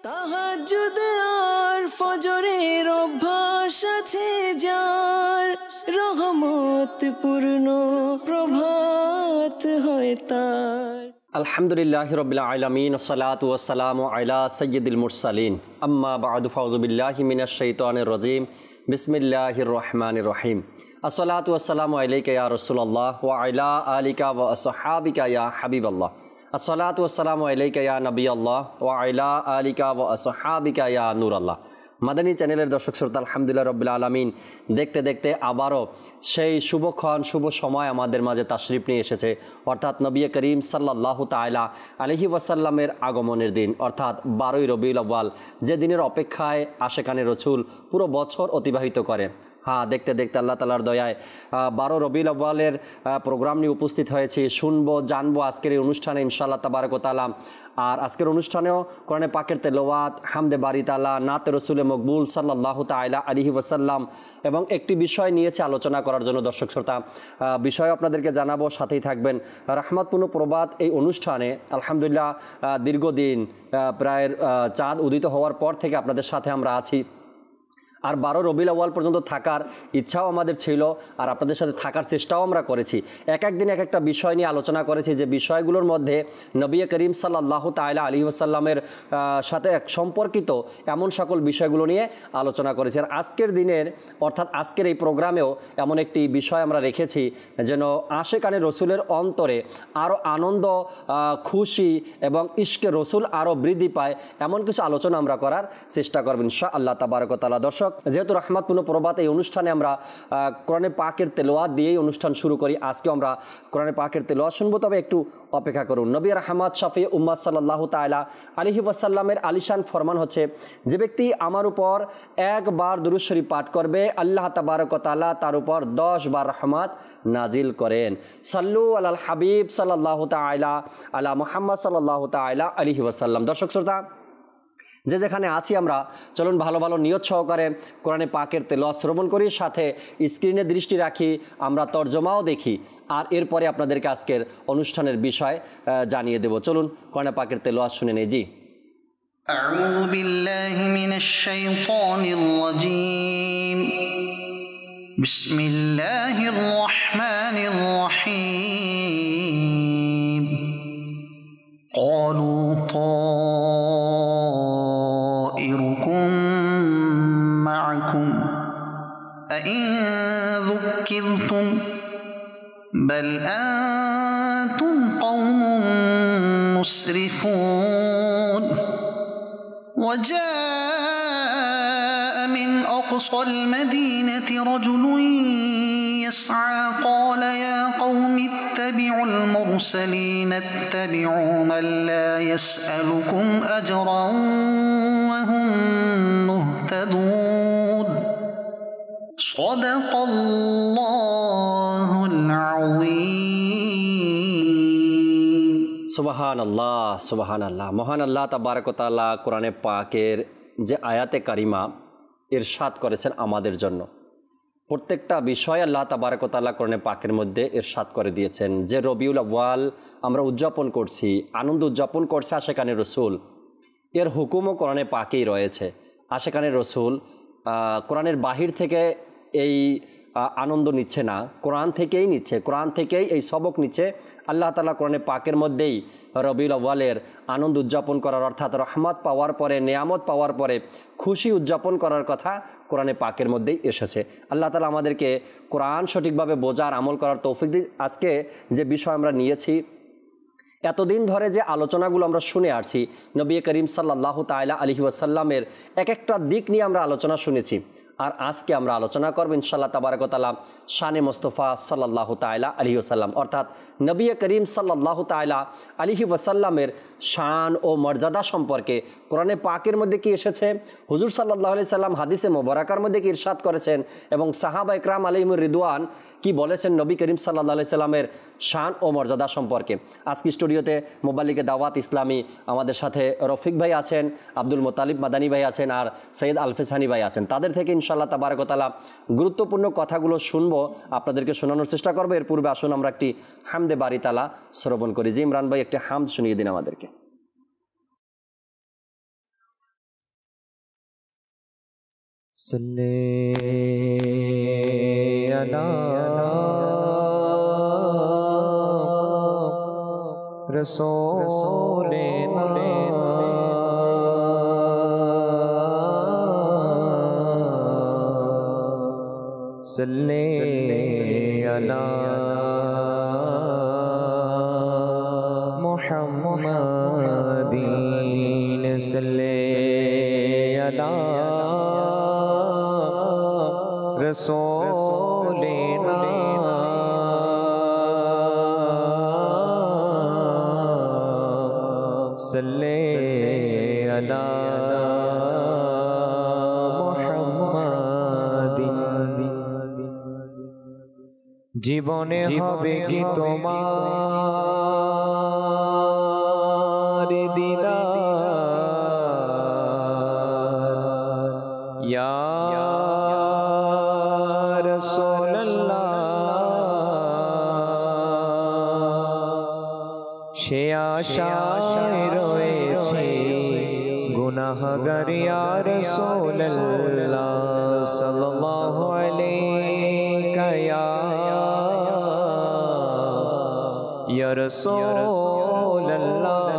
তাহাজ্জুদ আর ফজরের অভ্যাস আছে যার, রহমত পূর্ণ প্রভাত হয় তার। আলহামদুলিল্লাহি রাব্বিল আলামিন ওয়াসসালাতু ওয়াসসালামু আলা সাইয়্যিদিল মুরসালিন আম্মা বা'দু ফাউযু বিল্লাহি মিনাশ শাইতানির রাজীম বিসমিল্লাহির রহমানির রহিম। আসসালাতু ওয়াসসালামু আলাইকা ইয়া রাসূলুল্লাহ ওয়া আলা আলিকা ওয়া আসহাবিকা ইয়া হাবিবাল্লাহ। আসসালাতু ওয়াসসালামু আলাইকা ইয়া নবিয়াল্লাহ ওয়া আলা আলিকা ওয়া আসহাবিকা ইয়া নূরাল্লাহ। মাদানী চ্যানেলের দর্শক শ্রোতা, আলহামদুলিল্লাহ রাব্বিল আলামিন দেখতে দেখতে আবারও সেই শুভক্ষণ শুভ সময় আমাদের মাঝে তাশরিফ নিয়ে এসেছে, অর্থাৎ নবী করিম সাল্লাল্লাহু তাআলা আলাইহি ওয়াসাল্লামের আগমনের দিন, অর্থাৎ 12ই রবিউল আউয়াল, যে দিনের অপেক্ষায় আশেকানে রাসূল পুরো বছর অতিবাহিত করে। হ্যাঁ, দেখতে দেখতে আল্লাহ তাআলার দয়ায় 12 রবিউল আউয়ালের প্রোগ্রাম নিয়ে উপস্থিত হয়েছি। শুনবো জানবো আজকের এই অনুষ্ঠানে ইনশাআল্লাহ তাবারক ওয়া তাআলা। আর আজকের অনুষ্ঠানেও কোরআনে পাকের তেলাওয়াত, হামদে বারি তাআলা, নাতে রসুলে মকবুল সাল্লাল্লাহু তাআলা আলাইহি ওয়াসাল্লাম এবং একটি বিষয় নিয়েছে আলোচনা করার জন্য। দর্শক শ্রোতা, বিষয় আপনাদেরকে জানাবো, সাথেই থাকবেন। রহমতপূর্ণ প্রবাদ এই অনুষ্ঠানে আলহামদুলিল্লাহ দীর্ঘদিন প্রায় চাঁদ উদিত হওয়ার পর থেকে আপনাদের সাথে আমরা আছি। আর 12 রবিউল আউয়াল পর্যন্ত থাকার ইচ্ছাও আমাদের ছিল, আর আপনাদের সাথে থাকার চেষ্টাও আমরা করেছি। এক একদিন এক একটা বিষয় নিয়ে আলোচনা করেছি, যে বিষয়গুলোর মধ্যে নবী করিম সাল্লাল্লাহু তাআলা আলাইহি ওয়াসাল্লামের সাথে সম্পর্কিত এমন সকল বিষয়গুলো নিয়ে আলোচনা করেছি। আর আজকের দিনের অর্থাৎ আজকের এই প্রোগ্রামেও এমন একটি বিষয় আমরা রেখেছি, যেন আশেকানে রসুলের অন্তরে আরও আনন্দ, খুশি এবং ইশকে রসুল আরও বৃদ্ধি পায়, এমন কিছু আলোচনা আমরা করার চেষ্টা করব ইনশাআল্লাহ তাবারক ওয়া তাআলা। দর্শক, যেহেতু রহমতপূর্ণ প্রবাদ এই অনুষ্ঠানে আমরা কোরআনে পাকের তেলাওয়াত দিয়েই অনুষ্ঠান শুরু করি, আজকেও আমরা কোরআনে পাকের তেলাওয়াত শুনবো, তবে একটু অপেক্ষা করুন। নবী রাহমাত শাফি উম্মাত সাল্লাল্লাহু তাআলা আলাইহি ওয়াসাল্লামের আলিশান ফরমান হচ্ছে, যে ব্যক্তি আমার উপর একবার দুরূদ শরীফ পাঠ করবে, আল্লাহ তাবারক ওয়া তাআলা তার উপর 10 বার রহমত নাজিল করেন। সাল্লু আলাল হাবিব সাল্লাল্লাহু তাআলা আলা মুহাম্মদ সাল্লাল্লাহু তাআলা আলাইহি ওয়াসাল্লাম। দর্শক শ্রোতা, যে যেখানে আছি আমরা, চলুন ভালো ভালো নিয়ত সহকারে কোরআনে পাকের তেলাওয়াত শ্রবণ করি, সাথে স্ক্রিনে দৃষ্টি রাখি, আমরা তরজমাও দেখি, আর এরপরে আপনাদেরকে আজকের অনুষ্ঠানের বিষয় জানিয়ে দেব। চলুন কোরআনে পাকের তেলাওয়াত শুনে নেই। জি, আউযু বিল্লাহি মিনাশ শাইতানির রাজীম, বিসমিল্লাহির রহমানির রহিম। ক্বালু طائركم معكم أئن ذكرتم بل أنتم قوم مسرفون وجاء من أقصى المدينة رجل يسعى قال يا قوم اتبعوا المرسلين اتبعوا من لا يسألكم أجرا وهم مهتدون صدق الله العظيم। সুবহানাল্লাহ সুবহানাল্লাহ। মহান আল্লাহ তাবারক ওয়া তাআলা কোরআনে পাকের যে আয়াতে কারিমা ইরশাদ করেছেন আমাদের জন্য, প্রত্যেকটা বিষয় আল্লাহ তাবারক ওয়া তাআলা কোরআনে পাকের মধ্যে ইরশাদ করে দিয়েছেন। যে রবিউল আউয়াল আমরা উদযাপন করছি, আনন্দ উদযাপন করছে আশেকানে রসুল, এর হুকুমও কোরআনে পাকেই রয়েছে। আশেকানে রসুল কোরআনের বাহির থেকে এই আনন্দ নিচ্ছে না, কোরআন থেকেই নিচ্ছে, কোরআন থেকেই এই সবক নিচ্ছে। আল্লাহ তাআলা কোরআনে পাকের মধ্যেই রবিউল আউয়ালের আনন্দ উদযাপন করার, অর্থাৎ রহমত পাওয়ার পরে, নেয়ামত পাওয়ার পরে খুশি উদযাপন করার কথা কোরআনে পাকের মধ্যেই এসেছে। আল্লাহ তাআলা আমাদেরকে কোরআন সঠিকভাবে বোঝার, আমল করার তৌফিক দিন। আজকে যে বিষয় আমরা নিয়েছি, এতদিন ধরে যে আলোচনাগুলো আমরা শুনে আসছি, নবী করিম সাল্লাল্লাহু তাআলা আলাইহি ওয়াসাল্লামের এক একটা দিক নিয়ে আমরা আলোচনা শুনেছি, আর আজকে আমরা আলোচনা করব ইনশাআল্লাহ তাবারক ওয়া তাআলা শানে মুস্তাফা সাল্লাল্লাহু তাআলা আলাইহি ওয়াসাল্লাম, অর্থাৎ নবী করিম সাল্লাল্লাহু তাআলা আলাইহি ওয়াসাল্লামের শান ও মর্যাদা সম্পর্কে কোরআনে পাকের মধ্যে কি এসেছে, হুজুর সাল্লাল্লাহু আলাইহি সাল্লাম হাদিসে মোবারকার মধ্যে কি ইরশাদ করেছেন, এবং সাহাবা ইকরাম আলাইহিমুর রিদওয়ান কি বলেছেন নবী করিম সাল্লাল্লাহু আলাইহি সাল্লামের শান ও মর্যাদা সম্পর্কে। আজকে স্টুডিওতে মোবাল্লিগে দাওয়াত ইসলামী আমাদের সাথে রফিক ভাই আছেন, আব্দুল মোতালিব মাদানী ভাই আছেন, আর সৈয়দ আলফেজ হানি ভাই আছেন। তাদের থেকে ইনশাআল্লাহ তাবারক ওয়া তাআলা গুরুত্বপূর্ণ কথাগুলো শুনবো, আপনাদেরকে শোনানোর চেষ্টা করবো। এর পূর্বে আসুন আমরা একটি হামদে বারি তাআলা শ্রবণ করি। জি ইমরান ভাই, একটি হামদ শুনিয়ে দিন আমাদেরকে। صلی علی رسولنا صلی علی محمدین صلی علی رسولنا صلی علی জীবনে হবে কি তোমার দিদার ইয়া রাসূলুল্লাহ সে আশায় রয়েছে গুনাহগার ইয়া রাসূলুল্লাহ সাল্লাল্লাহু আলাইকা یا رسول اللہ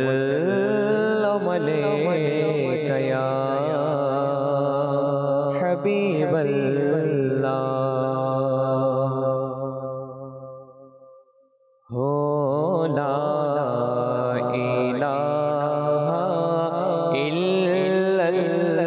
وسلم علیک یا حبیب اللہ ہو لا الہ الا اللہ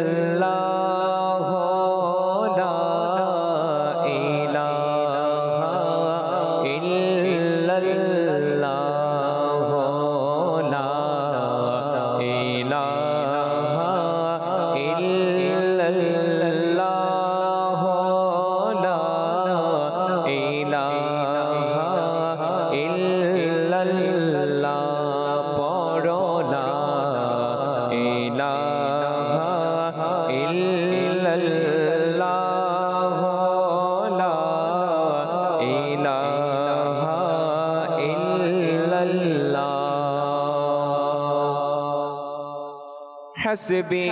حسبی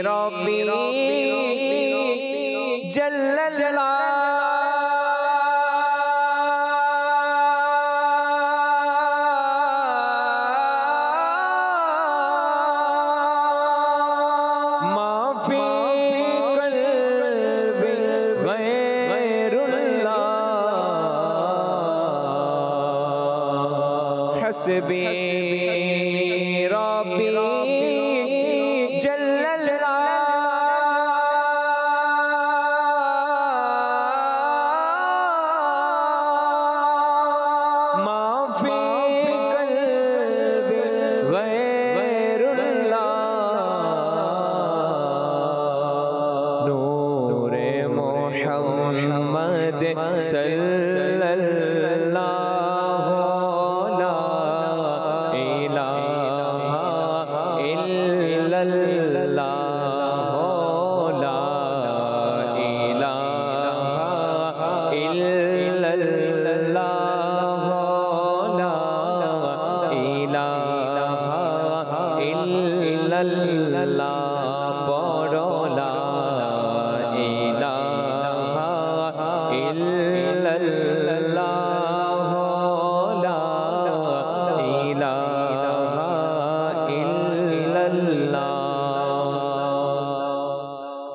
ربی جل جلالہ ما فی قلبی غیر اللہ حسبی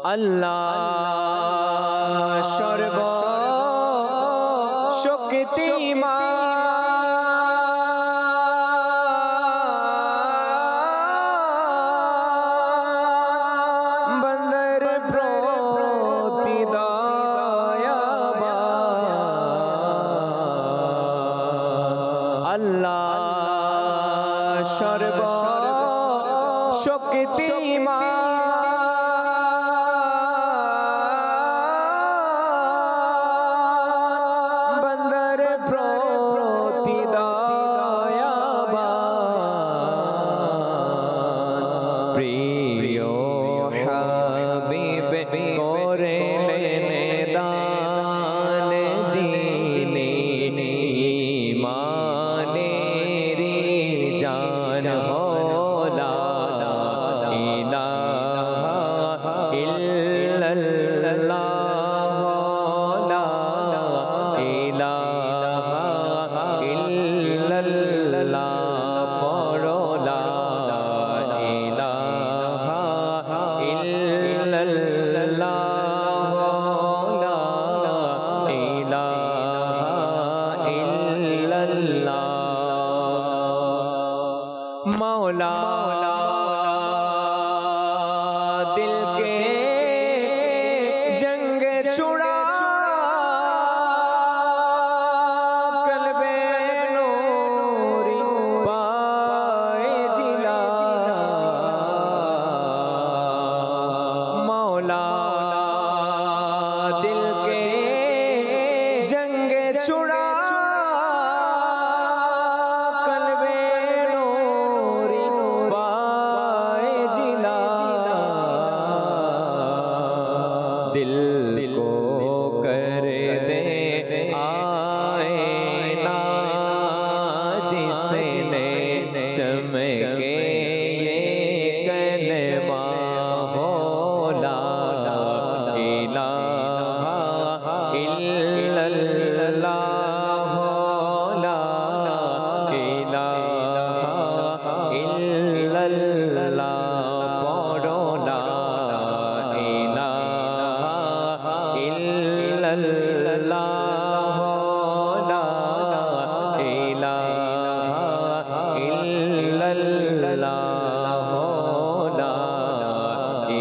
اللہ شرب شکتیمان بندر پروتی دایابان اللہ شرب شکتیمان मौला दिल के जंग छुड़ा कल्बे नूरी पाए जिला मौला दिल के जंग छुड़ा कल्बे नूरी पाए जिला दिल को कर दे आईना जिसने चमके ये कलमा हो ला इलाहा इल्लल्लाह हो ला इलाहा इल्लल्लाह पढ़ो ला इलाहा इल्लल्लाह हो ला इलाहा इल्लल्लाह हो ला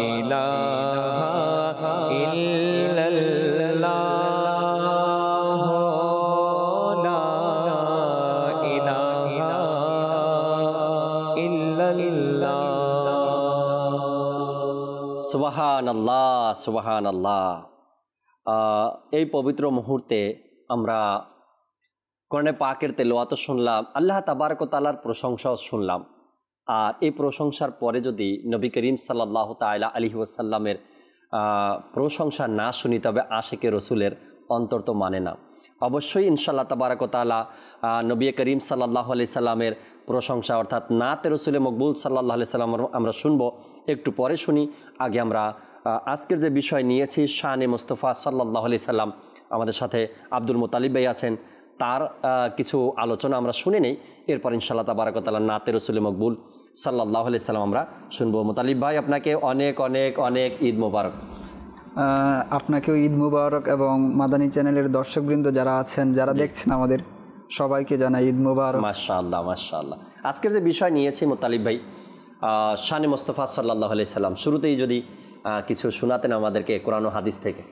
इलाहा इल्लल्लाह हो ला इलाहा इल्लल्लाह। সুবহানাল্লাহ সুবহানাল্লাহ। এই পবিত্র মুহূর্তে আমরা কোরআনে পাকের তেলাওয়াত শুনলাম, আল্লাহ তাবারক ওয়া তাআলার প্রশংসাও শুনলাম। আর এই প্রশংসার পরে যদি নবী করিম সাল্লাল্লাহু তাআলা আলাইহি ওয়াসাল্লামের প্রশংসা না শুনি তবে আশিকে রসুলের অন্তর তো মানে না। অবশ্যই ইনশাআল্লাহ তাবারক ওয়া তাআলা নবী করিম সাল্লাল্লাহু আলাইহি সাল্লামের প্রশংসা অর্থাৎ নাতে রসুলে মকবুল সাল্লাল্লাহু আলাইহি সাল্লাম আমরা শুনবো, একটু পরে শুনি। আগে আমরা আজকের যে বিষয় নিয়েছি শানে মুস্তাফা সাল্লাল্লাহু আলাইহি সাল্লাম, আমাদের সাথে আব্দুল মুতালিব ভাই আছেন, তার কিছু আলোচনা আমরা শুনে নেই। এরপর ইনশাআল্লাহ তাবারক ওয়া তাআলা নাতে রসুলে মকবুল সাল্লাল্লাহু আলাইহি সাল্লাম আমরা শুনবো। মুতালিব ভাই, আপনাকে অনেক অনেক অনেক ঈদ মোবারক। আপনাকেও ঈদ মুবারক এবং মাদানী চ্যানেলের দর্শকবৃন্দ যারা আছেন, যারা দেখছেন আমাদের সবাইকে জানাই ঈদ মুবারক। মাশাআল্লাহ মাশাআল্লাহ। আজকের যে বিষয় নিয়েছি মুতালিব ভাই, শানে মুস্তাফা সাল্লাল্লাহু আলাইহি সাল্লাম, শুরুতেই যদি কিছু শোনাতেন আমাদেরকে কোরআন ও হাদিস থেকে।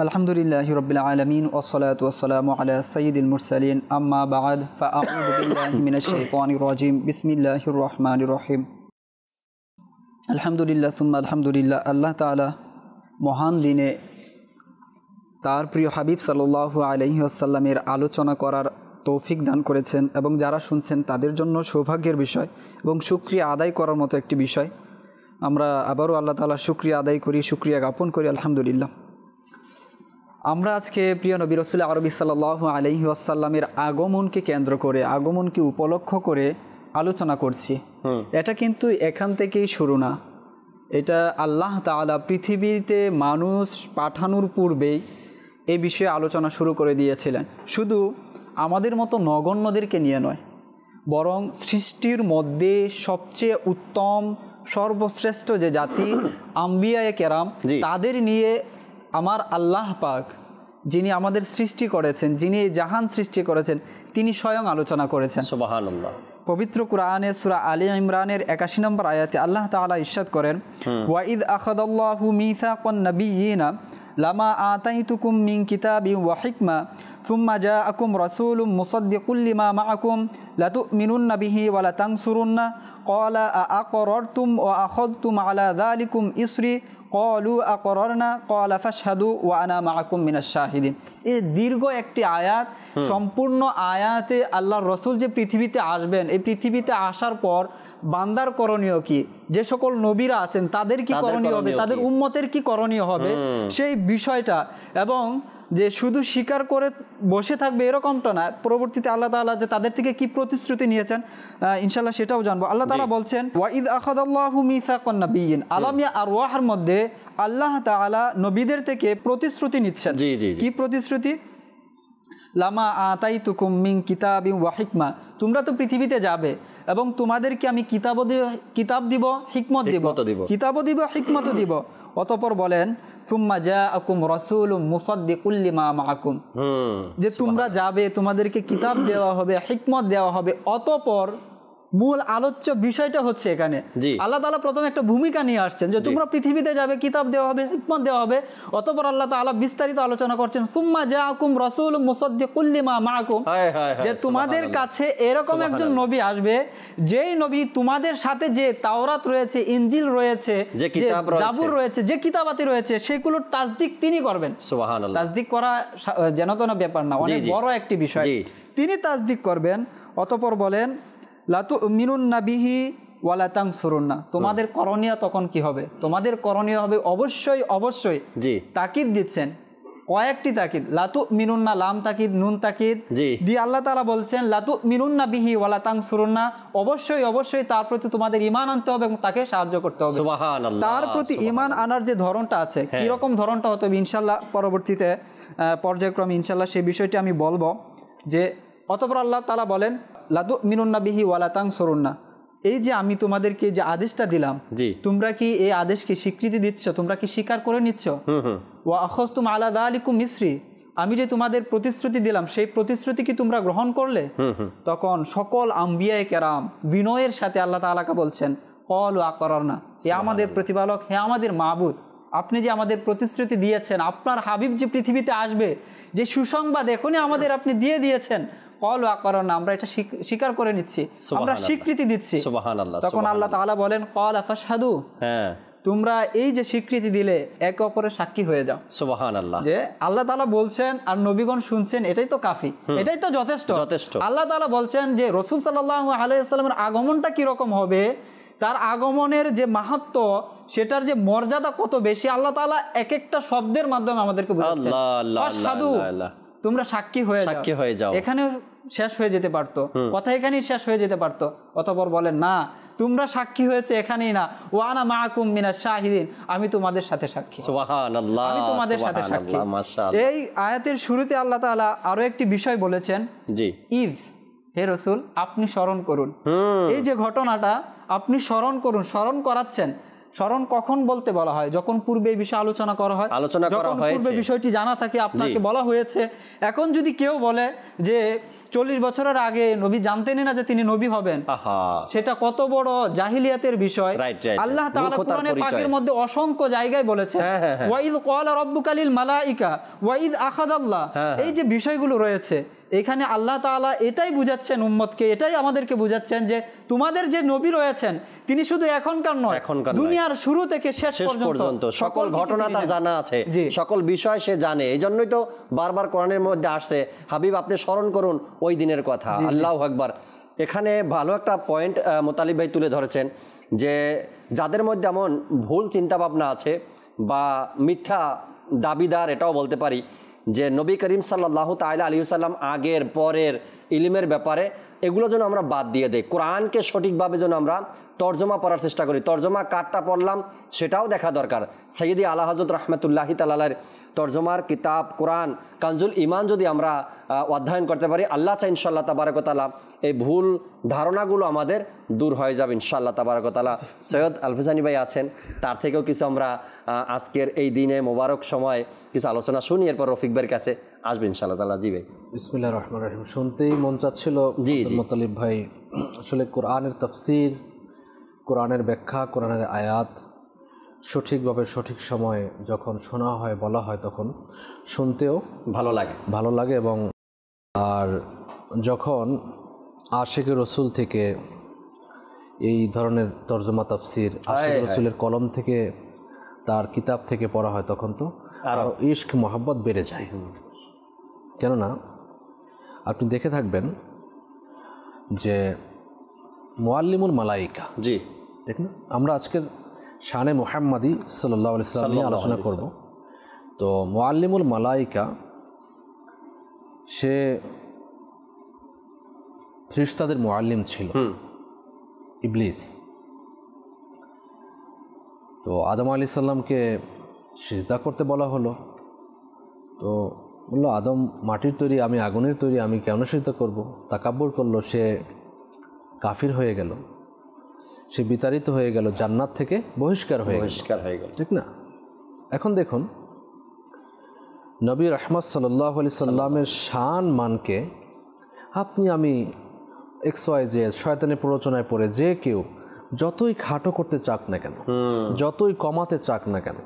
আলহামদুলিল্লাহি রাব্বিল আলামিন ওয়াসসালাতু ওয়াসসালামু আলা সাইয়্যিদিল মুরসালিন আম্মা বা'দ ফাআউযু বিল্লাহি মিনাশ শাইতানির রাজিম বিসমিল্লাহির রহমানির রহিম। আলহামদুলিল্লাহ সুম্মা আলহামদুলিল্লাহ। আল্লাহ তাআলা মহান দিনে তার প্রিয় হাবিব সাল্লাল্লাহু আলাইহি ওয়াসাল্লামের আলোচনা করার তৌফিক দান করেছেন এবং যারা শুনছেন তাদের জন্য সৌভাগ্যের বিষয় এবং শুকরিয়া আদায় করার মতো একটি বিষয়। আমরা আবারও আল্লাহ তাআলার শুকরিয়া আদায় করি, শুকরিয়া জ্ঞাপন করি আলহামদুলিল্লাহ। আমরা আজকে প্রিয় নবী রাসূল আরবি সাল্লাল্লাহু আলাইহি ওয়াসাল্লামের আগমনকে কেন্দ্র করে, আগমনকে উপলক্ষ করে আলোচনা করছি। এটা কিন্তু এখান থেকেই শুরু না, এটা আল্লাহ তাআলা পৃথিবীতে মানুষ পাঠানোর পূর্বেই এই বিষয়ে আলোচনা শুরু করে দিয়েছিলেন। শুধু আমাদের মতো নগণ্যদেরকে নিয়ে নয়, বরং সৃষ্টির মধ্যে সবচেয়ে উত্তম সর্বশ্রেষ্ঠ যে জাতি আম্বিয়ায়ে কেরাম, তাদের নিয়ে আমার আল্লাহ পাক যিনি আমাদের সৃষ্টি করেছেন, যিনি জাহান সৃষ্টি করেছেন, তিনি স্বয়ং আলোচনা করেছেন। সুবহানাল্লাহ। পবিত্র কুরআনে সূরা আলে ইমরানের 81 নম্বর আয়াতে আল্লাহ তাআলা ইরশাদ করেন, ওয়া ইদ আখাযাল্লাহু মিসাকান নাবিয়্যিনা লামা আতাইতুকুম মিন কিতাবিন ওয়া হিকমা সুম্মা জাআকুম রাসূলুম মুসাদ্দিকুল লিমা মাআকুম লাতুমিনুন্না বিহি ওয়া লাতানসুরুন্না ক্বালা আআকরারতুম ওয়া আখাযতুম আলা যালিকুম ইসরি ক্বালু আকরারনা ক্বালা ফাশহাদু ওয়া আনা মাআকুম মিনাশ শাহিদিন। এই দীর্ঘ একটি আয়াত, সম্পূর্ণ আয়াতে আল্লাহর রাসূল যে পৃথিবীতে আসবেন, এই পৃথিবীতে আসার পর বান্দার করণীয় কি, যে সকল নবীরা আছেন তাদের কি করণীয় হবে, তাদের উম্মতের কি করণীয় হবে, সেই বিষয়টা, এবং যে শুধু স্বীকার করে বসে থাকবে এরকমটা না, পরবর্তীতে আল্লাহ তাআলা যে তাদের থেকে কি প্রতিশ্রুতি নিয়েছেন ইনশাআল্লাহ সেটাও জানবো। আল্লাহ তাআলা বলছেন, ওয়া ইদ আখাযাল্লাহু মিসাকান নাবিয়্যিন, আলামিয়া আরওয়াহের মধ্যে আল্লাহ তাআলা নবীদের থেকে প্রতিশ্রুতি নিচ্ছেন। কি প্রতিশ্রুতি? লামা আতাইতুকুম মিন কিতাবিন ওয়া হিকমা, তোমরা তো পৃথিবীতে যাবে এবং তোমাদেরকে আমি কিতাব দিব, হিকমত দিব, কিতাবও দিব, হিকমতও দিব। অতঃপর বলেন, সুম্মা জাআকুম রাসূলুম মুসাদ্দিকুল লিমা মাআকুম, যে তোমরা যাবে, তোমাদেরকে কিতাব দেওয়া হবে, হিকমত দেওয়া হবে, অতঃপর মূল আলোচ্য বিষয়টা হচ্ছে এখানে জি। আল্লাহ তাআলা প্রথমে একটা ভূমিকা নিয়ে আসছেন যে তোমরা পৃথিবীতে যাবে, কিতাব দেওয়া হবে, হিকমত দেওয়া হবে। অতঃপর আল্লাহ তাআলা বিস্তারিত আলোচনা করছেন সুম্মা জাআকুম রাসূলুম মুসাদ্দিকুল লিমা মাআকুম, যে তোমাদের কাছে এরকম একজন নবী আসবে যেই নবী তোমাদের সাথে যে তাওরাত রয়েছে, ইনজিল রয়েছে, যে কিতাব রয়েছে, জাবুর রয়েছে, যে কিতাবাতি রয়েছে সেগুলোর তাসদিক তিনি করবেন। সুবহানাল্লাহ। তাসদিক করা যেন তো না ব্যাপার না, অনেক বড় একটি বিষয়, তিনি তাসদিক করবেন। অতঃপর বলেন লা তুমিনুন্না বিহি ওয়া লা তানসুরুন্না, তোমাদের করণীয় তখন কি হবে? তোমাদের করণীয় হবে অবশ্যই অবশ্যই, জি তাকিদ দিচ্ছেন, কয়েকটি তাকিদ, লা তুমিনুন্না, লাম তাকিদ, নুন তাকিদ দিয়ে আল্লাহ তাআলা বলছেন লা তুমিনুন্না বিহি ওয়া লা তানসুরুন্না, অবশ্যই অবশ্যই তার প্রতি তোমাদের ঈমান আনতে হবে এবং তাকে সাহায্য করতে হবে। সুবহানাল্লাহ। তার প্রতি ঈমান আনার যে ধরনটা আছে, কি রকম ধরনটা হতে হবে ইনশাআল্লাহ পরবর্তীতে পর্যায়ক্রমে ইনশাআল্লাহ সেই বিষয়টি আমি বলবো। যে অতঃপর আল্লাহ তাআলা বলেন লা তুমিনুন্না বিহি ওয়া লা তানসুরুন্না, এই যে আমি তোমাদেরকে যে আদেশটা দিলাম, তোমরা কি এই আদেশকে স্বীকৃতি দিচ্ছ? তোমরা কি স্বীকার করে নিচ্ছ? ওয়া আখাযতুম আলা যালিকুম মিসরি, আমি যে তোমাদের প্রতিশ্রুতি দিলাম সেই প্রতিশ্রুতি কি তোমরা গ্রহণ করলে? তখন সকল আম্বিয়ায়ে কেরাম বিনয়ের সাথে আল্লাহ তাআলাকে বলছেন ক্বালু আকরারনা, হে আমাদের প্রতিপালক, হে আমাদের মাবুদ, আপনি যে আমাদের প্রতিশ্রুতি দিয়েছেন, আপনার হাবিব যে পৃথিবীতে আসবে, যে সুসংবাদ এখনই আমাদের আপনি দিয়ে দিয়েছেন, ক্বালু আকরারনা, আমরা এটা স্বীকার করে নিচ্ছি, আমরা স্বীকৃতি দিচ্ছি। তখন আল্লাহ তাআলা বলেন ক্বালা ফাশহাদু, তোমরা এই যে স্বীকৃতি দিলে একে অপরের সাক্ষী হয়ে যাও। সুবহানাল্লাহ। যে আল্লাহ তাআলা বলছেন আর নবীগণ শুনছেন, এটাই তো কাফি, এটাই তো যথেষ্ট। আল্লাহ তাআলা বলছেন যে রাসূল সাল্লাল্লাহু আলাইহি ওয়াসাল্লামের আগমনটা কি রকম হবে, তার আগমনের যে মাহাত্ম্য, সেটার যে মর্যাদা কত বেশি, আল্লাহ তাআলা এক একটা শব্দের মাধ্যমে আমাদেরকে বোঝাচ্ছেন। ফাশহাদু, তোমরা সাক্ষী হয়ে যাও। এখানে শেষ হয়ে যেতে পারতো, কথা এখানেই শেষ হয়ে যেতে পারতো। অতঃপর বলেন না, তোমরা সাক্ষী হয়েছে এখানেই না, ওয়া আনা মাআকুম মিনাশ শাহিদিন, আমি তোমাদের সাথে সাক্ষী। সুবহানাল্লাহ, আমি তোমাদের সাথে সাক্ষী। মাশাআল্লাহ। এই আয়াতের শুরুতে আল্লাহ তাআলা আরো একটি বিষয় বলেছেন, জি ঈদ, হে রাসূল আপনি স্মরণ করুন। এই যে ঘটনাটা আপনি স্মরণ করুন, স্মরণ করাচ্ছেন। স্মরণ কখন বলতে বলা হয়? যখন পূর্বে এই বিষয়ে আলোচনা করা হয়, যখন পূর্বে বিষয়টি জানা থাকে, আপনাকে বলা হয়েছে। এখন যদি কেউ বলে যে 40 বছরের আগে নবী জানতেনই না যে তিনি নবী হবেন, সেটা কত বড় জাহিলিয়াতের বিষয়। আল্লাহ তাআলা কোরআনে পাকের মধ্যে অসংখ্য জায়গায় বলেছেন ওয়াইদ ক্বালা রাব্বুকা লিল মালাইকা ওয়াইদ আখাযাল্লাহ, এই যে বিষয়গুলো রয়েছে এখানে আল্লাহ তাআলা এটাই বুঝাচ্ছেন উম্মতকে, এটাই আমাদেরকে বুঝাচ্ছেন যে তোমাদের যে নবী রয়েছেন তিনি শুধু এখনকার নয়, দুনিয়ার শুরু থেকে শেষ পর্যন্ত সকল ঘটনা তার জানা আছে, সকল বিষয় সে জানে। এই জন্যই তো বারবার কোরআনের মধ্যে আসছে হাবিব আপনি স্মরণ করুন ওই দিনের কথা। আল্লাহু আকবার। এখানে ভালো একটা পয়েন্ট মোতালিব ভাই তুলে ধরেছেন যে যাদের মধ্যে এমন ভুল চিন্তা ভাবনা আছে বা মিথ্যা দাবিদার, এটাও বলতে পারি যে নবী করিম সাল্লাল্লাহু তাআলা আলাইহি ওয়াসাল্লাম আগের পরের ইলমের ব্যাপারে, এগুলো যেন আমরা বাদ দিয়ে দেই। কোরআনকে সঠিকভাবে যেন আমরা তর্জমা পড়ার চেষ্টা করি। তর্জমা কারটা পড়লাম সেটাও দেখা দরকার। সৈয়দি আলা হযরত রাহমাতুল্লাহি তাআলার তর্জমার কিতাব কোরআন কানজুল ঈমান যদি আমরা অধ্যয়ন করতে পারি, আল্লাহ চাই ইনশাআল্লাহ তাবারক ওয়া তাআলা এই ভুল ধারণাগুলো আমাদের দূর হয়ে যাবে ইনশাআল্লাহ তাবারক ওয়া তাআলা। সৈয়দ আলফিসানি ভাই আছেন, তার থেকেও কিছু আমরা আজকের এই দিনে মোবারক সময় কিছু আলোচনা শুনি, এরপর রফিক ভাইয়ের কাছে আসবে ইনশাআল্লাহ তাআলা। জি ভাই। বিসমিল্লাহির রহমানির রহিম। শুনতেই মন চাচ্ছিল আব্দুল মুত্তালিব ভাই, আসলে কোরআনের তাফসীর, কোরআনের ব্যাখ্যা, কোরআনের আয়াত সঠিকভাবে সঠিক সময়ে যখন শোনা হয়, বলা হয়, তখন শুনতেও ভালো লাগে এবং আর যখন আশিকে রসুল থেকে এই ধরনের তর্জমা তাফসীর আশিকে রসুলের কলম থেকে, তার কিতাব থেকে পড়া হয়, তখন তো আরও ইশক মোহাব্বত বেড়ে যায়। কেননা আপনি দেখে থাকবেন যে মুআল্লিমুল মালাইকা, জি দেখুন, আমরা আজকের শানে মুহাম্মাদি সাল্লাল্লাহু আলাইহি ওয়াসাল্লাম নিয়ে আলোচনা করব। তো মুআল্লিমুল মালাইকা সে ফেরেশতাদের মুআল্লিম ছিল, ইবলিস। তো আদম আলাইহিস সালামকে সিজদা করতে বলা হলো, তো বলল আদম মাটির তৈরি, আমি আগুনের তৈরি, আমি কেন সিজদা করব? তাকাব্বুর করলো, সে কাফির হয়ে গেল, সে বিতাড়িত হয়ে গেল, জান্নাত থেকে বহিষ্কার হয়ে গেল, ঠিক না? এখন দেখুন নবী রাহমাত সাল্লাল্লাহু আলাইহি সাল্লামের শান মানকে আপনি আমি XYZ শয়তানের প্ররোচনায় পড়ে যে কেউ যতই খাটো করতে চাক না কেন, যতই কমাতে চাক না কেন,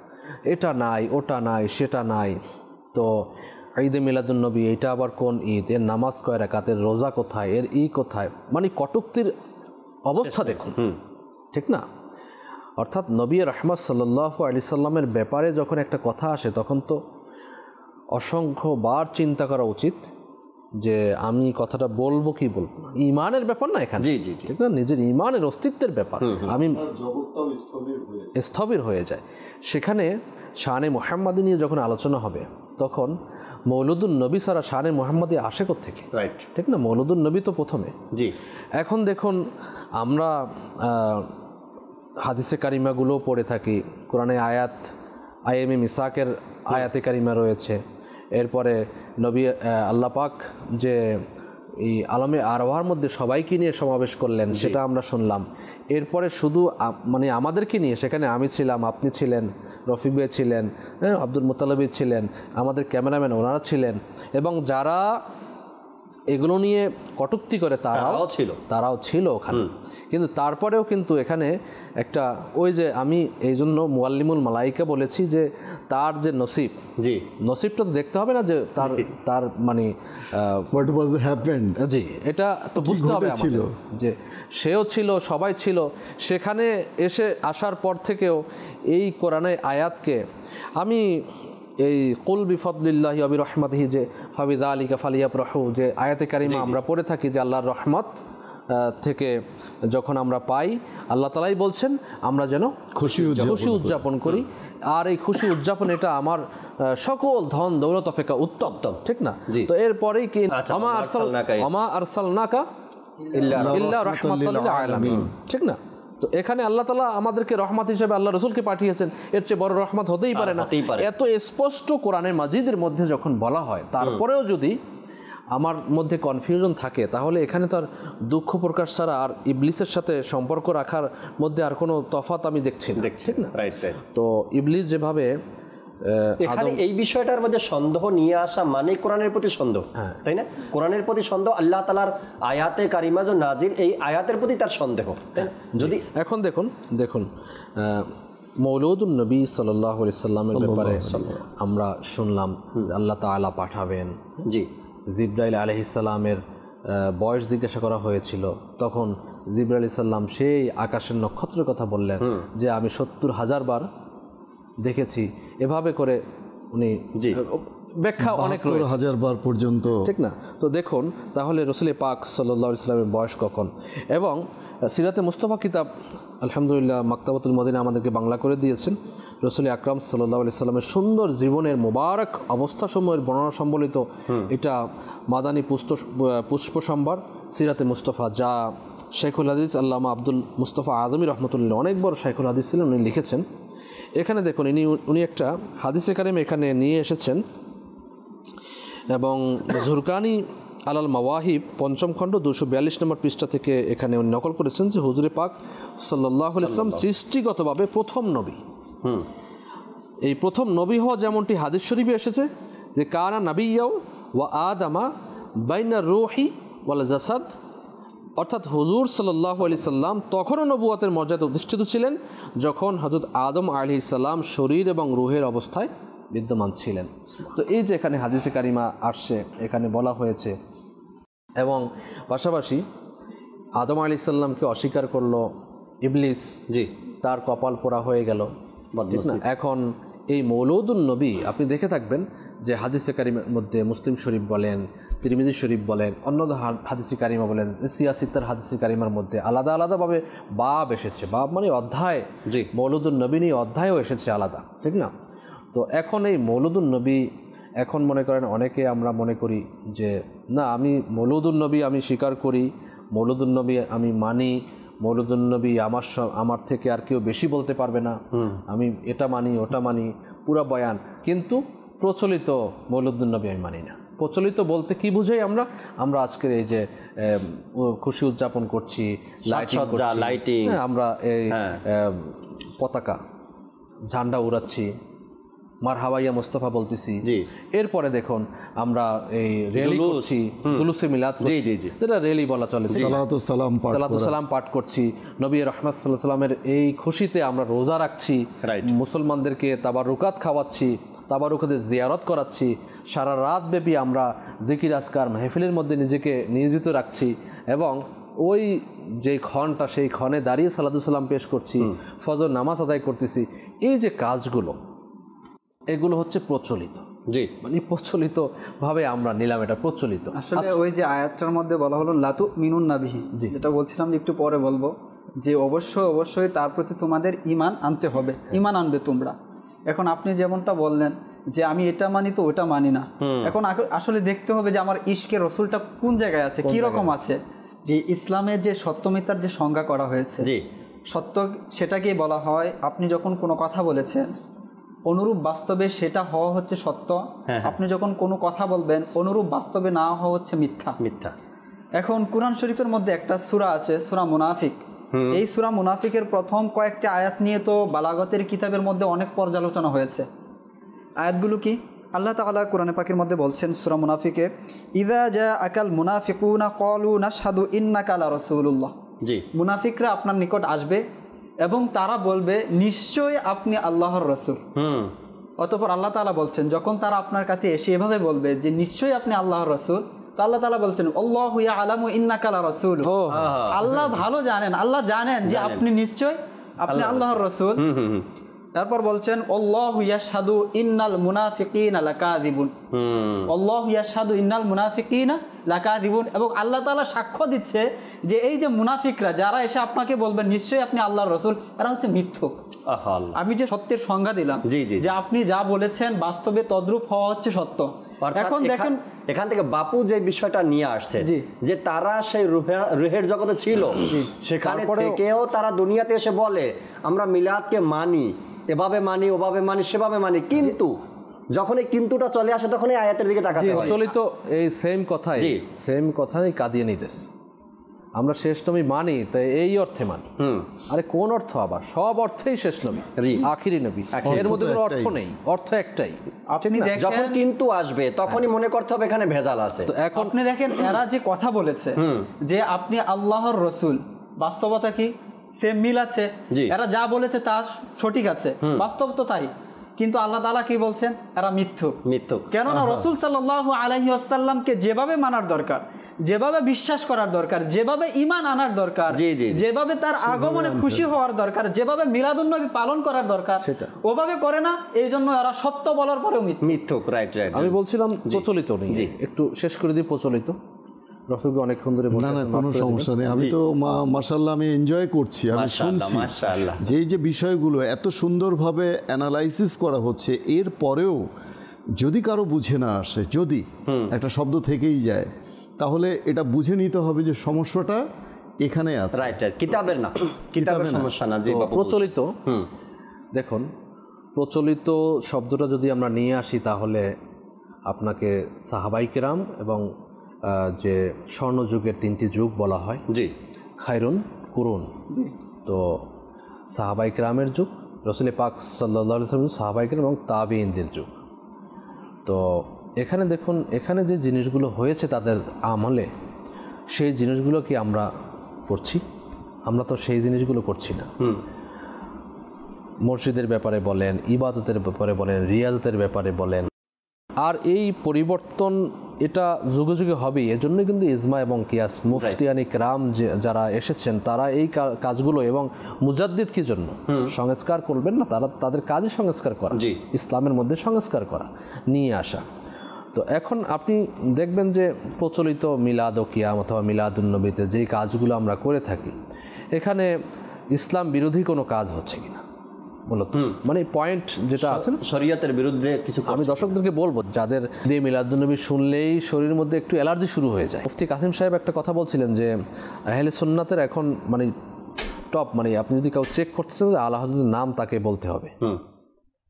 এটা নাই, ওটা নাই, সেটা নাই, তো ঈদে মিলাদুন্নবী এটা আবার কোন ঈদ, এর নামাজ কয় রাকাত, এর রোজা কোথায়, এর কোথায়, মানে কটূক্তির অবস্থা দেখুন, ঠিক না? অর্থাৎ নবী রাহমাত সাল্লাল্লাহু আলাইহি সাল্লামের ব্যাপারে যখন একটা কথা আসে তখন তো অসংখ্যবার চিন্তা করা উচিত যে আমি কথাটা বলবো কি বলবো না। ঈমানের ব্যাপার না এখানে, জি জি ঠিক না? নিজের ঈমানের অস্তিত্বের ব্যাপার, আমি স্থবির হয়ে যায়। সেখানে শানে মুহাম্মাদি নিয়ে যখন আলোচনা হবে তখন মৌলুদুন নবী ছাড়া শানে মুহাম্মাদি আসে কোত্থেকে, রাইট, ঠিক না? মৌলুদুন নবী তো প্রথমে। জি, এখন দেখুন আমরা হাদিসে কারিমাগুলো পড়ে থাকি, কোরআনে আয়াত আইএমএ মিসাকের আয়াতে কারিমা রয়েছে, এরপরে নবী আল্লাহ পাক যে এই আলমে আরওয়ার মধ্যে সবাইকে নিয়ে সমাবেশ করলেন সেটা আমরা শুনলাম। এরপরে শুধু মানে আমাদেরকে নিয়ে সেখানে আমি ছিলাম, আপনি ছিলেন, রফিক ভাই ছিলেন, আব্দুল মুত্তালিব ছিলেন, আমাদের ক্যামেরাম্যান ওনারা ছিলেন, এবং যারা এগুলো নিয়ে কটূক্তি করে তারাও ছিল ওখানে। কিন্তু তারপরেও কিন্তু এখানে একটা ওই যে আমি এই জন্য মুআল্লিমুল মালাইকা বলেছি যে তার যে নসিব, জি, নসিবটা তো দেখতে হবে না যে তার মানে হোয়াট ওয়াজ হ্যাপেন্ড, জি, এটা তো বুঝতে হবে আমাদের যে সেও ছিল, সবাই ছিল। সেখানে আসার পর থেকেও এই কোরআনের আয়াতকে আমি এই কুল বিফদলিল্লাহি ওয়া বিরহমাতিহি যে ফাবিযালিকা ফালিয়াফরাহু যে আয়াতে কারিমা আমরা পড়ে থাকি যে আল্লাহর রহমত থেকে যখন আমরা পাই, আল্লাহ তাআলাই বলছেন আমরা যেন খুশি উদযাপন করি, আর এই খুশি উদযাপন এটা আমার সকল ধন দৌলত অপেক্ষা উত্তম, ঠিক না? তো এরপরেই কি আমা আরসালনাকা ইল্লা রাহমাতাল লিল আলামিন, ঠিক না? তো এখানে আল্লাহ তাআলা আমাদেরকে রহমত হিসেবে আল্লাহ রসুলকে পাঠিয়েছেন, এর চেয়ে বড় রহমত হতেই পারে না। এত স্পষ্ট কোরআনের মাজিদের মধ্যে যখন বলা হয়, তারপরেও যদি আমার মধ্যে কনফিউশন থাকে তাহলে এখানে তো আর দুঃখ প্রকাশ ছাড়া আর ইবলিসের সাথে সম্পর্ক রাখার মধ্যে আর কোনো তফাৎ আমি দেখছি না, ঠিক না? তো ইবলিস যেভাবে এখানে এই বিষয়টার মধ্যে সন্দেহ নিয়ে আসা মানে কোরআনের প্রতি সন্দেহ, তাই না? কোরআনের প্রতি সন্দেহ, আল্লাহ তাআলার আয়াতে কারিমা যে নাজিল এই আয়াতের প্রতি তার সন্দেহ। যদি এখন দেখুন মৌলুদুন নবী সাল্লাল্লাহু আলাইহি সাল্লামের ব্যাপারে আমরা শুনলাম আল্লাহ তাআলা পাঠাবেন, জি, জিবরাইল আলাইহিস সালামের বয়স জিজ্ঞাসা করা হয়েছিল, তখন জিবরাইল আলাইহিস সালাম সেই আকাশের নক্ষত্রের কথা বললেন যে আমি 70,000 বার দেখেছি, এভাবে করে উনি ব্যাখ্যা অনেক 70,000 বার পর্যন্ত, ঠিক না? তো দেখুন তাহলে রসুল পাক সাল্লাল্লাহু আলাইহি ওয়াসাল্লামের বয়স কখন। এবং সিরাতে মুস্তাফা কিতাব আলহামদুলিল্লাহ মাকতাবাতুল মদিনা আমাদেরকে বাংলা করে দিয়েছেন। রসুল আকরাম সাল্লাল্লাহু আলাইহি ওয়াসাল্লামের সুন্দর জীবনের মোবারক অবস্থাসমূহের বর্ণনা সম্বলিত এটা মাদানী পুষ্প সম্ভার সিরাতে মুস্তাফা, যা শাইখুল হাদিস আল্লামা আব্দুল মুস্তাফা আদমি রহমতুল্লাহ অনেক বড় শাইখুল হাদিস ছিলেন, উনি লিখেছেন। এখানে দেখুন উনি একটা হাদিসে কারিম এখানে নিয়ে এসেছেন, এবং জুরকানি আলাল মাওয়াহিব ৫ম খণ্ড ২৪২ নম্বর পৃষ্ঠা থেকে এখানে উনি নকল করেছেন যে হুজুরে পাক সাল্লাল্লাহু আলাইহি ওয়াসাল্লাম সৃষ্টিগতভাবে প্রথম নবী। এই প্রথম নবী হওয়া যেমনটি হাদিস শরীফে এসেছে যে কানা নাবিয়্যাও ওয়া আদামা বাইনা রূহি ওয়াল জাসাদ, অর্থাৎ হুজুর সাল্লাল্লাহু আলাইহি সাল্লাম তখনও নবুয়তের মর্যাদা অধিষ্ঠিত ছিলেন যখন হযরত আদম আলাইহিস সালাম শরীর এবং রূহের অবস্থায় বিদ্যমান ছিলেন। তো এই যে এখানে হাদিসে কারিমা আসছে, এখানে বলা হয়েছে, এবং পাশাপাশি আদম আলাইহিস সালামকে অস্বীকার করলো ইবলিস, জি, তার কপাল পোড়া হয়ে গেল, ঠিক না? এখন এই মৌলুদুন নবী আপনি দেখে থাকবেন যে হাদিসে কারিমার মধ্যে মুসলিম শরীফ বলেন, তিরমিজি শরীফ বলেন, অন্য হাদিসি কারিমা বলেন, সিয়াসিত্তার হাদিসি কারিমার মধ্যে আলাদা আলাদাভাবে বাব এসেছে, বাব মানে অধ্যায়, জি, মৌলুদুন নবী নিয়ে অধ্যায়ও এসেছে আলাদা, ঠিক না? তো এখন এই মৌলুদুন নবী এখন মনে করেন অনেকে আমরা মনে করি যে না আমি মৌলুদুন নবী আমি স্বীকার করি, মৌলুদুন নবী আমি মানি, মৌলুদুন নবী আমার থেকে আর কেউ বেশি বলতে পারবে না, আমি এটা মানি ওটা মানি পুরা বয়ান, কিন্তু প্রচলিত মৌলুদুন নবী আমি মানি না। প্রচলিত বলতে কি বুঝাই আমরা আজকের এই যে খুশি উদযাপন করছি, লাইটিং, আমরা এই পতাকা ঝান্ডা উড়াচ্ছি, মারহাবাইয়া মুস্তাফা বলতেছি, জি। এরপরে দেখুন আমরা এই র্যালি জুলুস, করছি, জুলুসে মিলাদ জি, করছি, জি, জি। যেটা র্যালি বলা চলে, সালাতু সালাম পাঠ সালাতু করা। সালাম পাঠ করছি, নবী রাহমাত সাল্লাল্লাহু আলাইহি সাল্লামের এই খুশিতে আমরা রোজা রাখছি, Right. মুসলমানদেরকে তাবারুকাত খাওয়াচ্ছি, তাবারুকাতে জিয়ারত করাচ্ছি, সারা রাত ব্যাপী আমরা জিকির আজকার মাহফিলের মধ্যে নিজেকে নিয়োজিত রাখছি এবং ওই যে ক্ষণটা সেই ক্ষণে দাঁড়িয়ে সালাতু সালাম পেশ করছি, ফজর নামাজ আদায় করতেছি। এই যে কাজগুলো, এগুলো হচ্ছে প্রচলিত, জি, মানে প্রচলিতভাবে আমরা নিলাম, এটা প্রচলিত। আসলে ওই যে আয়াতটার মধ্যে বলা হলো লাতু মিনুন নাবিহি, যেটা বলছিলাম যে একটু পরে বলবো, যে অবশ্যই তার প্রতি তোমাদের ঈমান আনতে হবে, ঈমান আনবে তোমরা। এখন আপনি যেমনটা বললেন যে আমি এটা মানি তো ওটা মানি না, এখন আসলে দেখতে হবে যে আমার ইশকে রসুলটা কোন জায়গায় আছে, কি রকম আছে। যে ইসলামের যে সত্যমিতার যে সংজ্ঞা করা হয়েছে, জি, সত্য সেটাকেই বলা হয় আপনি যখন কোনো কথা বলেছেন অনুরূপ বাস্তবে সেটা হওয়া হচ্ছে সত্য, আপনি যখন কোনো কথা বলবেন অনুরূপ বাস্তবে না হওয়া হচ্ছে মিথ্যা। মিথ্যা। এখন কুরআন শরীফের মধ্যে একটা সূরা আছে, সূরা মুনাফিক। এই সূরা মুনাফিকের প্রথম কয়েকটি আয়াত নিয়ে তো বালাগতের কিতাবের মধ্যে অনেক পর্যালোচনা হয়েছে। আয়াতগুলো কি? আল্লাহ তাআলা কোরআনে পাকের মধ্যে বলছেন সূরা মুনাফিকে, ইযা জাআকাল মুনাফিকুনা ক্বালু নাশহাদু ইন্নাকা লা রাসূলুল্লাহ। জি, মুনাফিকরা আপনার নিকট আসবে এবং তারা বলবে নিশ্চয়ই আপনি আল্লাহর রাসূল। অতঃপর আল্লাহ তাআলা বলছেন যখন তারা আপনার কাছে এসে এভাবে বলবে যে নিশ্চয়ই আপনি আল্লাহর রাসূল, তো আল্লাহ তাআলা বলছেন আল্লাহু ইয়ালামু ইন্নাকা লা রাসূল। আল্লাহ ভালো জানেন, আল্লাহ জানেন যে আপনি নিশ্চয়ই আপনি আল্লাহর রাসূল। তারপর বলছেন আল্লাহু ইয়াশহাদু ইন্নাল মুনাফিকিনা লাকাযিবুন। আল্লাহু ইয়াশহাদু ইন্নাল মুনাফিকিনা লাকাযিবুন, এবং আল্লাহ তাআলা সাক্ষ্য দিচ্ছে যে এই যে মুনাফিকরা যারা এসে আপনাকে বলবেন নিশ্চয়ই আপনি আল্লাহর রাসূল, এরা হচ্ছে মিথ্যুক। আমি যে সত্যের সংজ্ঞা দিলাম যে আপনি যা বলেছেন বাস্তবে তদ্রূপ হওয়া হচ্ছে সত্য। এখন দেখেন এখান থেকে বাপু যে বিষয়টা নিয়ে আসছে যে তারা সেই রুহের জগতে ছিল, সেখানে থেকেও তারা দুনিয়াতে এসে বলে আমরা মিলাদকে মানি, এভাবে মানি, ওভাবে মানি, সেভাবে মানি, কিন্তু যখন এই কিন্তুটা চলে আসে তখন এই আয়াতের দিকে তাকাতে হয়। প্রচলিত এই সেম কথাই কাদিয়ানীদের, আমরা শেষ নবী মানি, তাই এই অর্থে মানি। আরে কোন অর্থ? আবার সব অর্থেই শেষ নবী, আখিরি নবী, এর মধ্যে কোনো অর্থ নেই, অর্থ একটাই। আপনি যখন কিন্তু আসবে তখনই মনে করতে হবে এখানে ভেজাল আছে। তো এখন আপনি দেখেন এরা যে কথা বলেছে যে আপনি আল্লাহর রাসূল, বাস্তবতা কি? সেম মিল আছে, এরা যা বলেছে তা সঠিক আছে, বাস্তব তো তাই, কিন্তু আল্লাহ তাআলা কি বলছেন? এরা মিথ্যুক। কেননা রাসূল সাল্লাল্লাহু আলাইহি ওয়াসাল্লামকে যেভাবে মানার দরকার, যেভাবে বিশ্বাস করার দরকার, যেভাবে ঈমান আনার দরকার, যেভাবে তার আগমনে খুশি হওয়ার দরকার, যেভাবে মিলাদুন্নবী পালন করার দরকার, ওভাবে করে না, এই জন্য এরা সত্য বলার পরেও মিথ্যুক। রাইট। আমি বলছিলাম প্রচলিত নেই, একটু শেষ করে দিই প্রচলিত। রফিক অনেকক্ষণ ধরে না কোনো সমস্যা নেই, আমি তো মাশাআল্লাহ আমি এনজয় করছি, আমি শুনছি যে বিষয়গুলো এত সুন্দরভাবে অ্যানালাইসিস করা হচ্ছে, এর পরেও যদি কারো বুঝে না আসে, যদি একটা শব্দ থেকেই যায়, তাহলে এটা বুঝে নিতে হবে যে সমস্যাটা এখানে আছে, রাইট, কিতাবের না, কিতাবের সমস্যা না। প্রচলিত, দেখুন প্রচলিত শব্দটা যদি আমরা নিয়ে আসি তাহলে আপনাকে সাহাবায়ে কেরাম এবং যে স্বর্ণযুগের তিনটি যুগ বলা হয়, খায়রুন কুরুন, তো সাহাবায়ে কেরামের যুগ, রাসূল পাক সাল্লাল্লাহু আলাইহি ওয়াসাল্লাম, সাহাবায়ে কেরাম এবং তাবিঈনদের যুগ। তো এখানে দেখুন, এখানে যে জিনিসগুলো হয়েছে তাদের আমলে, সেই জিনিসগুলো কি আমরা করছি? আমরা তো সেই জিনিসগুলো করছি না। মসজিদের ব্যাপারে বলেন, ইবাদতের ব্যাপারে বলেন, রিয়াজতের ব্যাপারে বলেন, আর এই পরিবর্তন এটা যুগে যুগে হবেই। এজন্য কিন্তু ইজমা এবং কিয়াস, মুফতিয়ানি কেরাম যারা এসেছেন তারা এই কাজগুলো, এবং মুজাদ্দিদ কি জন্য সংস্কার করবেন না, তারা তাদের কাজই সংস্কার করা, ইসলামের মধ্যে সংস্কার করা, নিয়ে আসা। তো এখন আপনি দেখবেন যে প্রচলিত মিলাদ ও কিয়াম অথবা মিলাদুন্নবীতে যেই কাজগুলো আমরা করে থাকি, এখানে ইসলাম বিরোধী কোনো কাজ হচ্ছে কিনা মূলত, মানে পয়েন্ট যেটা আছে শরীয়তের বিরুদ্ধে কিছু। আমি দর্শকদেরকে বলবো যাদের দিয়ে মিলাদুন্নবী শুনলেই শরীরের মধ্যে একটু অ্যালার্জি শুরু হয়ে যায়। মুফতি কাসিম সাহেব একটা কথা বলছিলেন যে আহলে সুন্নাতের এখন মানে টপ, মানে আপনি যদি কাউ চেক করতে চান আলা হযরতের নাম তাকে বলতে হবে,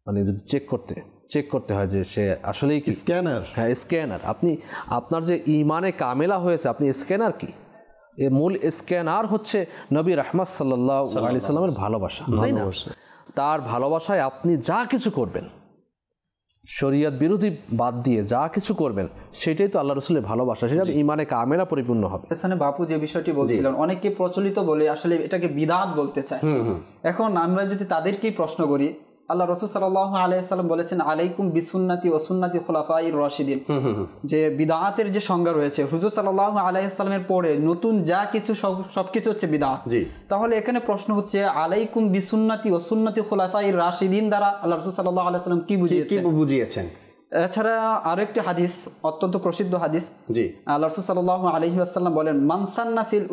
মানে যদি চেক করতে হয় যে সে আসলেই কি স্ক্যানার। হ্যাঁ, স্ক্যানার। আপনি আপনার যে ঈমানে কামেলা হয়েছে, আপনি স্ক্যানার কি? এ মূল স্ক্যানার হচ্ছে নবী রাহমাত সাল্লাল্লাহু আলাইহি সাল্লামের ভালোবাসা, তাই না? তার ভালোবাসায় আপনি যা কিছু করবেন শরিয়ত বিরোধী বাদ দিয়ে যা কিছু করবেন সেটাই তো আল্লাহ রসুলের ভালোবাসা, সেটা ইমানে কামেলা পরিপূর্ণ হবে। এখানে বাপু যে বিষয়টি বলছিলেন, অনেকে প্রচলিত বলে আসলে এটাকে বিদআত বলতে চায়। এখন আমরা যদি তাদেরকেই প্রশ্ন করি, আল্লাহ রাসূল সাল্লাল্লাহু আলাইহি সাল্লাম বলেছেন আলাইকুম বিসুন্নতি ওয়া সুন্নতি খুলাফায়ে রাশিদিন, যে বিদআতের যে সংজ্ঞা রয়েছে হুজুর সাল্লাল্লাহু আলাইহি সাল্লামের পরে নতুন যা কিছু সবকিছু হচ্ছে বিদআত। তাহলে এখানে প্রশ্ন হচ্ছে আলাইকুম বিসুন্নতি ওয়া সুন্নতি খুলাফায়ে রাশিদিন দ্বারা আল্লাহ রাসূল সাল্লাল্লাহু আলাইহি সাল্লাম কি বুঝিয়েছেন? এছাড়া আরেকটি হাদিস, অত্যন্ত প্রসিদ্ধ হাদিস, আল্লাহ রাসূল সাল্লাল্লাহু আলাইহি ওয়াসাল্লাম বলেন মান সান্না ফিল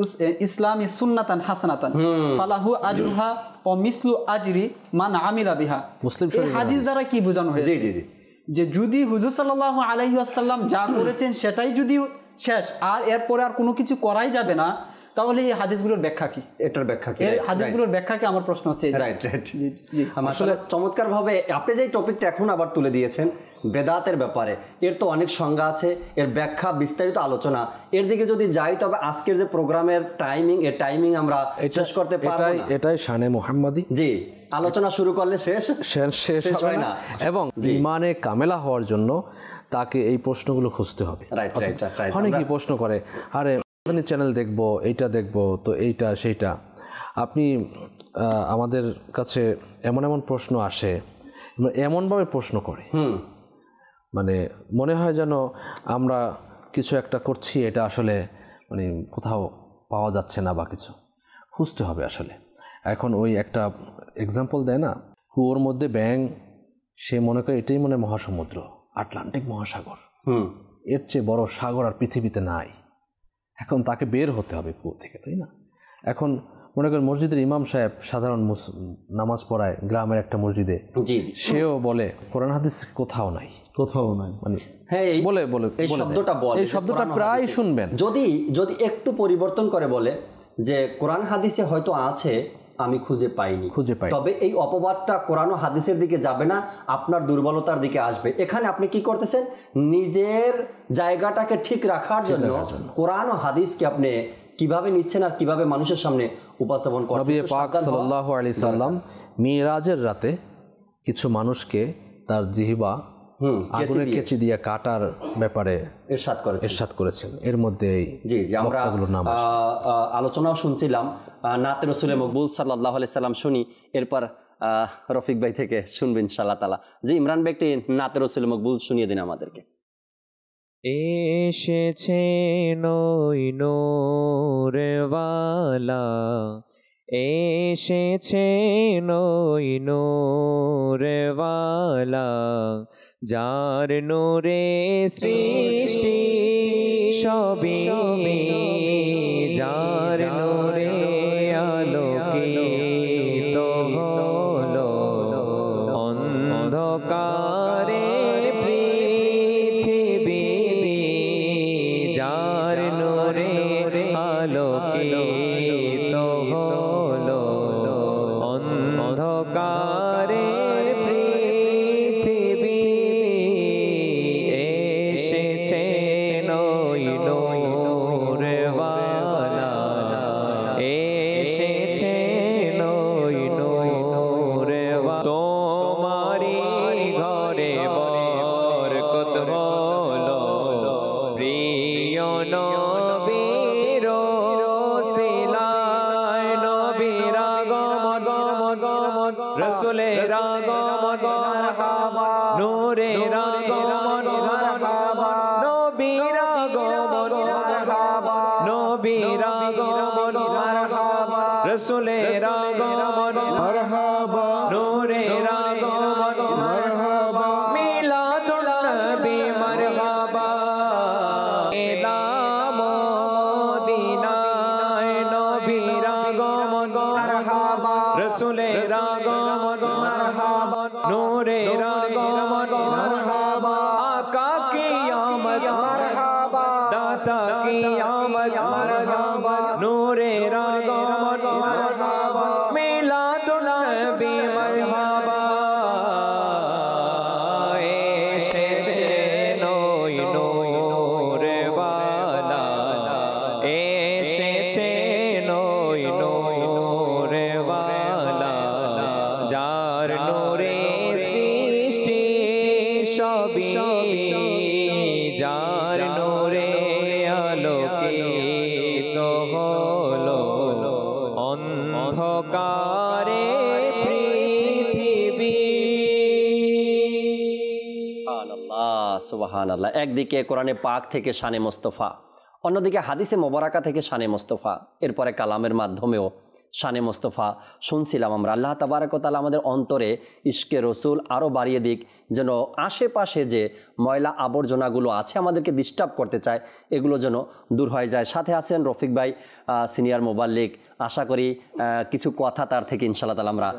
ইসলামি সুন্নাতান হাসানাতান ফালাহু আজরুহা ওয়া মিসলু আজরি মান আমিলা বিহা। এই হাদিস দ্বারা কি বোঝানো হয়েছে? যে যদি হুজুর সাল্লাল্লাহু আলাইহি ওয়াসাল্লাম যা করেছেন সেটাই যদি শেষ, আর এরপরে আর কোনো কিছু করাই যাবে না, তাহলে এই হাদিসগুলোর ব্যাখ্যা কি? এটার ব্যাখ্যা কি? এই হাদিসগুলোর ব্যাখ্যা কি? আমার প্রশ্ন হচ্ছে। রাইট রাইট, আসলে চমৎকারভাবে আপনি যে টপিকটা এখন আবার তুলে দিয়েছেন বেদাতের ব্যাপারে, এর তো অনেক সংজ্ঞা আছে, এর ব্যাখ্যা বিস্তারিত আলোচনা, এর দিকে যদি যাই তবে আজকের যে প্রোগ্রামের টাইমিং আমরা শেষ করতে পারবো না। এটাই শানে মুহাম্মাদি। জি, আলোচনা শুরু করলে শেষ হয় না, এবং ইমানে কামেলা হওয়ার জন্য তাকে এই প্রশ্নগুলো খুঁজতে হবে। Right right right. অনেকেই প্রশ্ন করে, আরে চ্যানেল দেখবো, এইটা দেখবো, তো এইটা সেইটা। আপনি আমাদের কাছে এমন এমন প্রশ্ন আসে, এমনভাবে প্রশ্ন করে, মানে মনে হয় যেন আমরা কিছু একটা করছি, এটা আসলে মানে কোথাও পাওয়া যাচ্ছে না বা কিছু খুঁজতে হবে আসলে। এখন ওই একটা এক্সাম্পল দেয় না, কুয়োর মধ্যে ব্যাঙ, সে মনে করে এটাই মনে মহাসমুদ্র, আটলান্টিক মহাসাগর, এর চেয়ে বড় সাগর আর পৃথিবীতে নাই। এখন তাকে বের হতে হবে কুয়ো থেকে, তাই না? এখন মনে করেন মসজিদের ইমাম সাহেব সাধারণ নামাজ পড়ায় গ্রামের একটা মসজিদে, সেও বলে কোরআন হাদিস কোথাও নাই মানে বলে এই শব্দটা প্রায় শুনবেন। যদি একটু পরিবর্তন করে বলে যে কোরআন হাদিসে হয়তো আছে, আমি খুঁজে পাইনি, তবে এই অপবাদটা কোরআন ও হাদিসের দিকে যাবে না, আপনার দুর্বলতার দিকে আসবে। এখানে আপনি কি করতেছেন? নিজের জায়গাটাকে ঠিক রাখার জন্য কোরআন ও হাদিসকে আপনি কিভাবে নিচ্ছেন আর কিভাবে মানুষের সামনে উপস্থাপন করছেন। নবী পাক সাল্লাল্লাহু আলাইহি সাল্লাম মিরাজের রাতে কিছু মানুষকে তার জিহবা আগুনের কেচি দিয়ে কাটার ব্যাপারে ইরশাদ করেছেন। এর মধ্যে আমরা আলোচনাও শুনছিলাম, নাতে রাসূলে মকবুল সাল্লাল্লাহু আলাইহি সাল্লাম শুনি, এরপর রফিক ভাই থেকে শুনবেন ইনশাআল্লাহ তাআলা। জি, ইমরান ভাই একটি নাতে রাসূলে মকবুল শুনিয়ে দিন আমাদেরকে। এসেছে ওই নূরওয়ালা, এসেছে ওই নূরওয়ালা, যার নূরে সৃষ্টি সবই, যার নূরে আলোকিত হলো অন্ধকারের পৃথিবী, যার নূরে আলোকিত হলো অন্ধকারের পৃথিবী, এসেছে ওই নূরওয়ালা, এসেছে ওই নূরওয়ালা, তোমারি ঘরে বরকত হলো প্রিয় নবীর ওসিলায়, নবীর আগমন, রাসূলের আগমন, নূরের আগমন, নবীর আগমন, নবীর আগমন, রাসূলের আগমন, নূরের আগমন, মিলাদুন নবী মারহাবা, এলাম মদিনায় নবীর আগমন, রাসূলের আগমন, নূরের আগমন, আকা কি আমদ, দাতা কি আমদ, নূরের আগমন, মিলাদুন নবী মারহাবা, এসেছে ওই নূরওয়ালা, এসেছে ওই নূরওয়ালা, যার নূরে সৃষ্টি সুবহানাল্লাহ। একদিকে কোরআনে পাক থেকে শানে মোস্তফা, অন্যদিকে হাদিসে মোবারাকা থেকে শানে মোস্তফা, এরপরে কালামের মাধ্যমেও শানে মোস্তফা শুনছিলাম আমরা। আল্লাহ তাবারক ওয়া তাআলা আমাদের অন্তরে ইশকে রসুল আরও বাড়িয়ে দিক, যেন আশেপাশে যে ময়লা আবর্জনাগুলো আছে আমাদেরকে ডিস্টার্ব করতে চায় এগুলো যেন দূর হয়ে যায়। সাথে আছেন রফিক ভাই, সিনিয়র মোবাল্লিক। আশা করি কিছু কথা তার থেকে ইনশাআল্লাহ তাআলা আমরা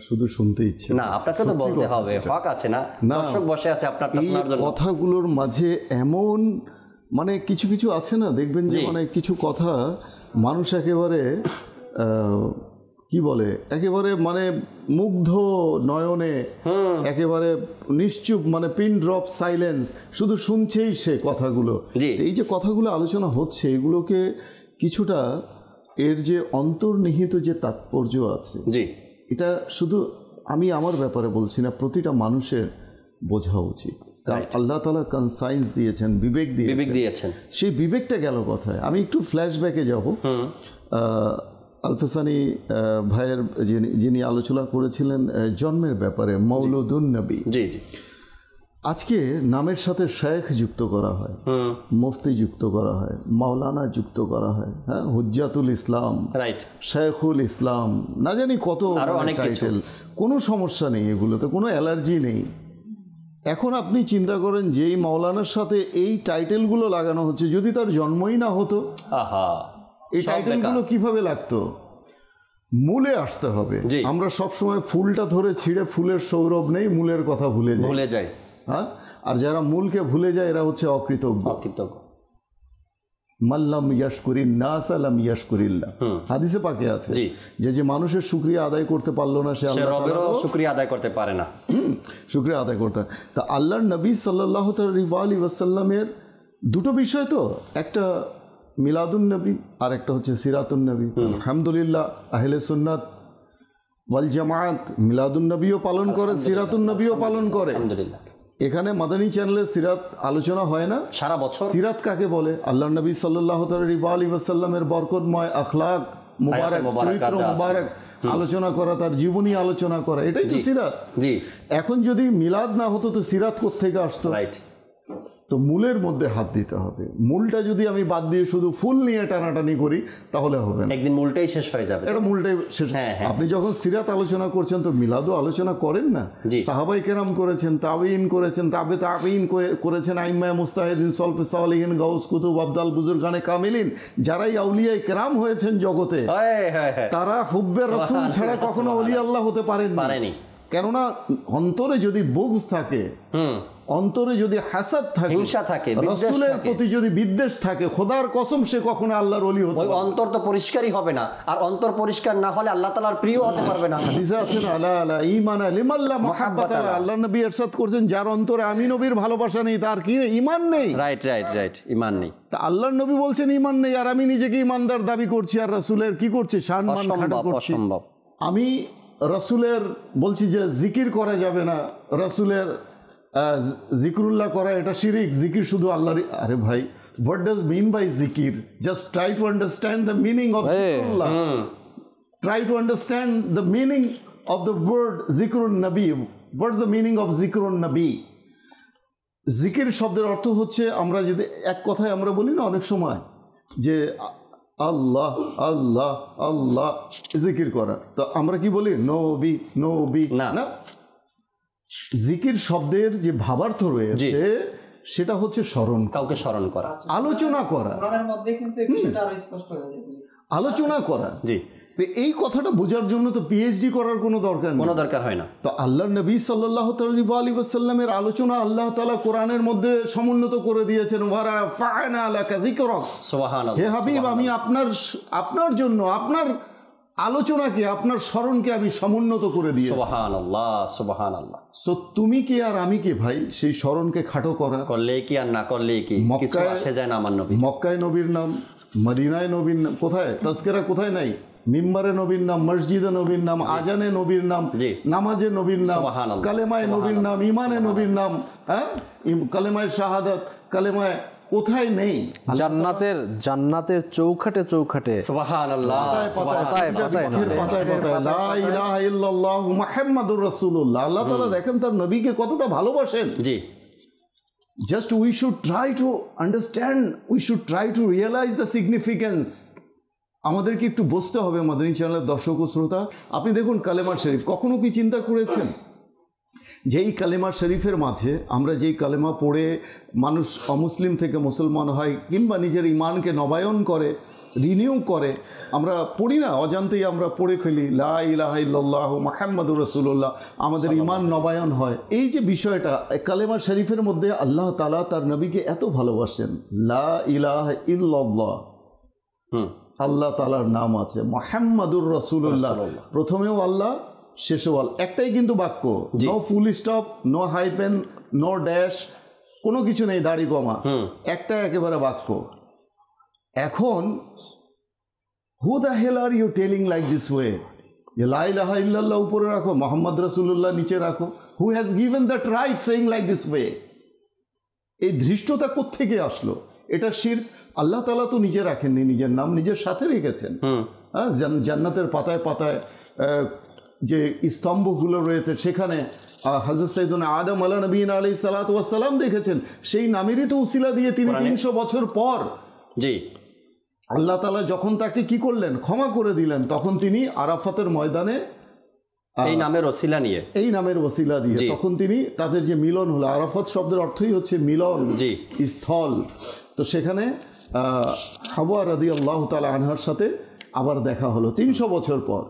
শুধু শুনতে ইচ্ছে না, আপনাকে তো বলতে হবে, হক আছে না, দর্শক বসে আছে আপনার কথাগুলোর মাঝে এমন মানে কিছু কিছু আছে না, দেখবেন যে মানে কিছু কথা মানুষ একেবারে কি বলে, একেবারে মানে মুগ্ধ নয়নে, একেবারে নিশ্চুপ, মানে পিন ড্রপ সাইলেন্স, শুধু শুনছেই সে কথাগুলো। এই যে কথাগুলো আলোচনা হচ্ছে এগুলোকে কিছুটা এর যে অন্তর্নিহিত যে তাৎপর্য আছে, এটা শুধু আমি আমার ব্যাপারে বলছি না, প্রতিটা মানুষের বোঝা উচিত। কারণ আল্লাহ তাআলা কনসাইন্স দিয়েছেন, বিবেক দিয়েছেন, সেই বিবেকটা গেল কথায়। আমি একটু ফ্ল্যাশব্যাকে যাব। আলফাসানি ভাইয়ের যিনি আলোচনা করেছিলেন জন্মের ব্যাপারে, মৌলুদুন নবী। আজকে নামের সাথে শেখ যুক্ত করা হয়, মুফতি যুক্ত করা হয়, মাওলানা যুক্ত করা হয়, হ্যাঁ, হুজ্জাতুল ইসলাম, শেখুল ইসলাম, না জানি কত টাইটেল। কোনো সমস্যা নেই, এগুলোতে কোনো অ্যালার্জি নেই। এখন আপনি চিন্তা করেন যে এই মাওলানার সাথে এই টাইটেলগুলো লাগানো হচ্ছে, যদি তার জন্মই না হতো এই টাইটেলগুলো কিভাবে লাগতো? মূলে আসতে হবে। আমরা সবসময় ফুলটা ধরে ছিঁড়ে ফুলের সৌরভ নেই, মূলের কথা ভুলে যাই। হ্যাঁ, আর যারা মূলকে ভুলে যায় এরা হচ্ছে অকৃতজ্ঞ। মাল্লাম ইয়াশকুরিন নাস আলাম ইয়াশকুরিল্লাহ, হাদিসে পাকে আছে যে মানুষের শুকরিয়া আদায় করতে পারলো না, সে আল্লাহর শুকরিয়া আদায় করতে পারে না। শুকরিয়া আদায় করতে। তা আল্লাহর নবী সাল্লাল্লাহু আলাইহি ওয়াসাল্লামের দুটো বিষয় তো, একটা মিলাদুন নবী আর একটা হচ্ছে সিরাতুন নবী। আলহামদুলিল্লাহ আহলে সুন্নাত ওয়াল জামাত মিলাদুন নবীও পালন করে, সিরাতুন নবীও পালন করে। আলহামদুলিল্লাহ। এখানে মাদানী চ্যানেলে সিরাত আলোচনা হয় না সারা বছর? সিরাত কাকে বলে? আল্লাহ নবী সাল্লাল্লাহু আলাইহি ওয়াসাল্লামের বরকতময় আখলাক মুবারক, চরিত্র মুবারক আলোচনা করা, তার জীবনী আলোচনা করা, এটাই তো সিরাত। এখন যদি মিলাদ না হতো তো সিরাত কোত্থেকে আসতো? তো মূলের মধ্যে হাত দিতে হবে। মূলটা যদি আমি বাদ দিয়ে শুধু ফুল নিয়ে টানাটানি করি তাহলে হবে না, একদিন মূলটাই শেষ হয়ে যাবে। এটা মূলটাই শেষ। আপনি যখন সিরাত আলোচনা করছেন তো মিলাদও আলোচনা করেন না? সাহাবাই কেরাম করেছেন, তাবিঈন করেছেন, তাবে তাবিঈন করেছেন, আইম্মায়ে মুস্তাহিদিন, সলফে সালিহিন, গাউস কুতুব, আবদাল বুজুরগানে কামিলিন, যারাই আউলিয়ায়ে কেরাম হয়েছেন জগতে, তারা হুব্বে রাসূল ছাড়া কখনো ওলি আল্লাহ হতে পারেননি। কেননা অন্তরে যদি বুগজ থাকে, অন্তরে যদি হাসাদ থাকে, হিংসা থাকে, রাসূলের প্রতি যদি বিদ্বেষ থাকে, খোদার কসম সে কখনো আল্লাহর ওলি হতে পারবে না। অন্তর তো পরিষ্কারই হবে না, আর অন্তর পরিষ্কার না হলে আল্লাহ তাআলার প্রিয় হতে পারবে না। হাদিসে আছে না, আলা আলা ঈমান লিমান লা মুহাব্বাত, আল্লাহর নবী ইরশাদ করেছেন যার অন্তরে আমি নবীর ভালোবাসা নেই তার কি ঈমান নেই। রাইট, ঈমান নেই। তা আল্লাহর নবী বলছেন ঈমান নেই, আর আমি নিজেকে ঈমানদার দাবি করছি, আর রাসূলের কি করছি? সম্মান খাটো করছি। আমি রাসূলের বলছি যে জিকির করা যাবে না, রাসূলের জিকরুল্লাহ করা এটা শিরিক, জিকির শুধু আল্লাহর। আরে ভাই, what does mean by zikir? Just try to understand the meaning of zikrullah. Try to understand the meaning of the word zikrun nabi. What's the meaning of zikrun nabi? জিকির শব্দের অর্থ হচ্ছে, আমরা যদি এক কথায় আমরা বলি না অনেক সময় যে আল্লাহ আল্লাহ আল্লাহ, জিকির করা, তো আমরা কি বলি? নবী নবী না। জিকির শব্দের যে ভাবার্থ রয়েছে সেটা হচ্ছে স্মরণ, কাউকে স্মরণ করা, আলোচনা করা, আলোচনা করা। তো এই কথাটা বোঝার জন্য তো পিএইচডি করার কোনো দরকার হয় না। তো আল্লাহর নবী সাল্লাল্লাহু আলাইহি ওয়াসাল্লামের আলোচনা আল্লাহ তাআলা কোরআনের মধ্যে সমুন্নত করে দিয়েছেন। ওয়ারা ফাআনা লাকা যিকরাক, সুবহানাল্লাহ। হে হাবিব, আমি আপনার জন্য আপনার আলোচনাকে, আপনার স্মরণকে আমি সমুন্নত করে দিয়েছি। সুবহানাল্লাহ, সুবহানাল্লাহ। সো তুমি কি আর আমি কি ভাই সেই স্মরণকে খাটো করা? করলে কি আর না করলে কি, কিছু আসে যায় না। আমার নবী, মক্কায় নবীর নাম, মদিনায় নবীর নাম, কোথায় তাজকিরা কোথায় নাই? মিম্বারে নবীর নাম, মসজিদে নবীর নাম, আজানে নবীর নাম, নামাজে নবীর নাম, কালেমায় নবীর নাম, ইমানে নবীর নাম, হ্যাঁ, কালেমায় শাহাদাত, কালেমায় কোথায় নেই? জান্নাতের চৌখাটে চৌখাটে, সুবহানাল্লাহ, পাতায় পাতায় লা ইলাহা ইল্লাল্লাহ মুহাম্মাদুর রাসূলুল্লাহ। আল্লাহ তাআলা দেখেন তার নবীকে কতটা ভালোবাসেন। জি, just we should try to understand, we should try to realize the significance. আমাদেরকে একটু বসতে হবে মাদানী চ্যানেলের দর্শক ও শ্রোতা। আপনি দেখুন কালেমা শরীফ, কখনো কি চিন্তা করেছেন যেই কালেমা শরীফের মাঝে আমরা যেই কালেমা পড়ে মানুষ অমুসলিম থেকে মুসলমান হয় কিংবা নিজের ইমানকে নবায়ন করে, রিনিউ করে, আমরা পড়ি না, অজান্তেই আমরা পড়ে ফেলি লা ইলাহা ইল্লাল্লাহু মুহাম্মাদুর রাসূলুল্লাহ, আমাদের ইমান নবায়ন হয়। এই যে বিষয়টা কালেমা শরীফের মধ্যে আল্লাহ তাআলা তার নবীকে এত ভালোবাসেন, লা ইলাহা ইল্লাল্লাহ আল্লাহ তাআলার নাম আছে, মুহাম্মাদুর রাসূলুল্লাহ প্রথমেও আল্লাহ শেষেও আল্লাহ, একটাই কিন্তু বাক্য, no full stop, no hyphen, no dash, কোনো কিছু নেই দাড়ি কমা, একটাই একেবারে বাক্য। এখন who the hell are you telling like this way? লা ইলাহা ইল্লাল্লাহ উপরে রাখো, মুহাম্মদ রাসূলুল্লাহ নিচে রাখো। Who has given that right saying like this way? এই ধৃষ্টতা কোত্থেকে আসলো? এটা শিরক। আল্লাহ তাআলা তো নিজে রাখেননি, নিজের নাম নিজের সাথে রেখেছেন। হ্যাঁ, জান্নাতের পাতায় পাতায় যে স্তম্ভগুলো রয়েছে সেখানে হযরত সাইয়েদুনা আদম আলা নবীনা আলাইহিস সালাতু ওয়াস সালাম দেখেছেন, সেই নামেরই তো উসিলা দিয়ে তিনি 300 বছর পর জি আল্লাহ তাআলা যখন তাকে কি করলেন, ক্ষমা করে দিলেন, তখন তিনি আরাফাতের ময়দানে এই নামের ওসিলা নিয়ে, এই নামের ওসিলা দিয়ে তখন তিনি তাদের যে মিলন হলো, আরাফাত শব্দের অর্থই হচ্ছে মিলন স্থল। তো সেখানে হাওয়া রাদিয়াল্লাহু তাআলা আনহার সাথে আবার দেখা হলো 300 বছর পর।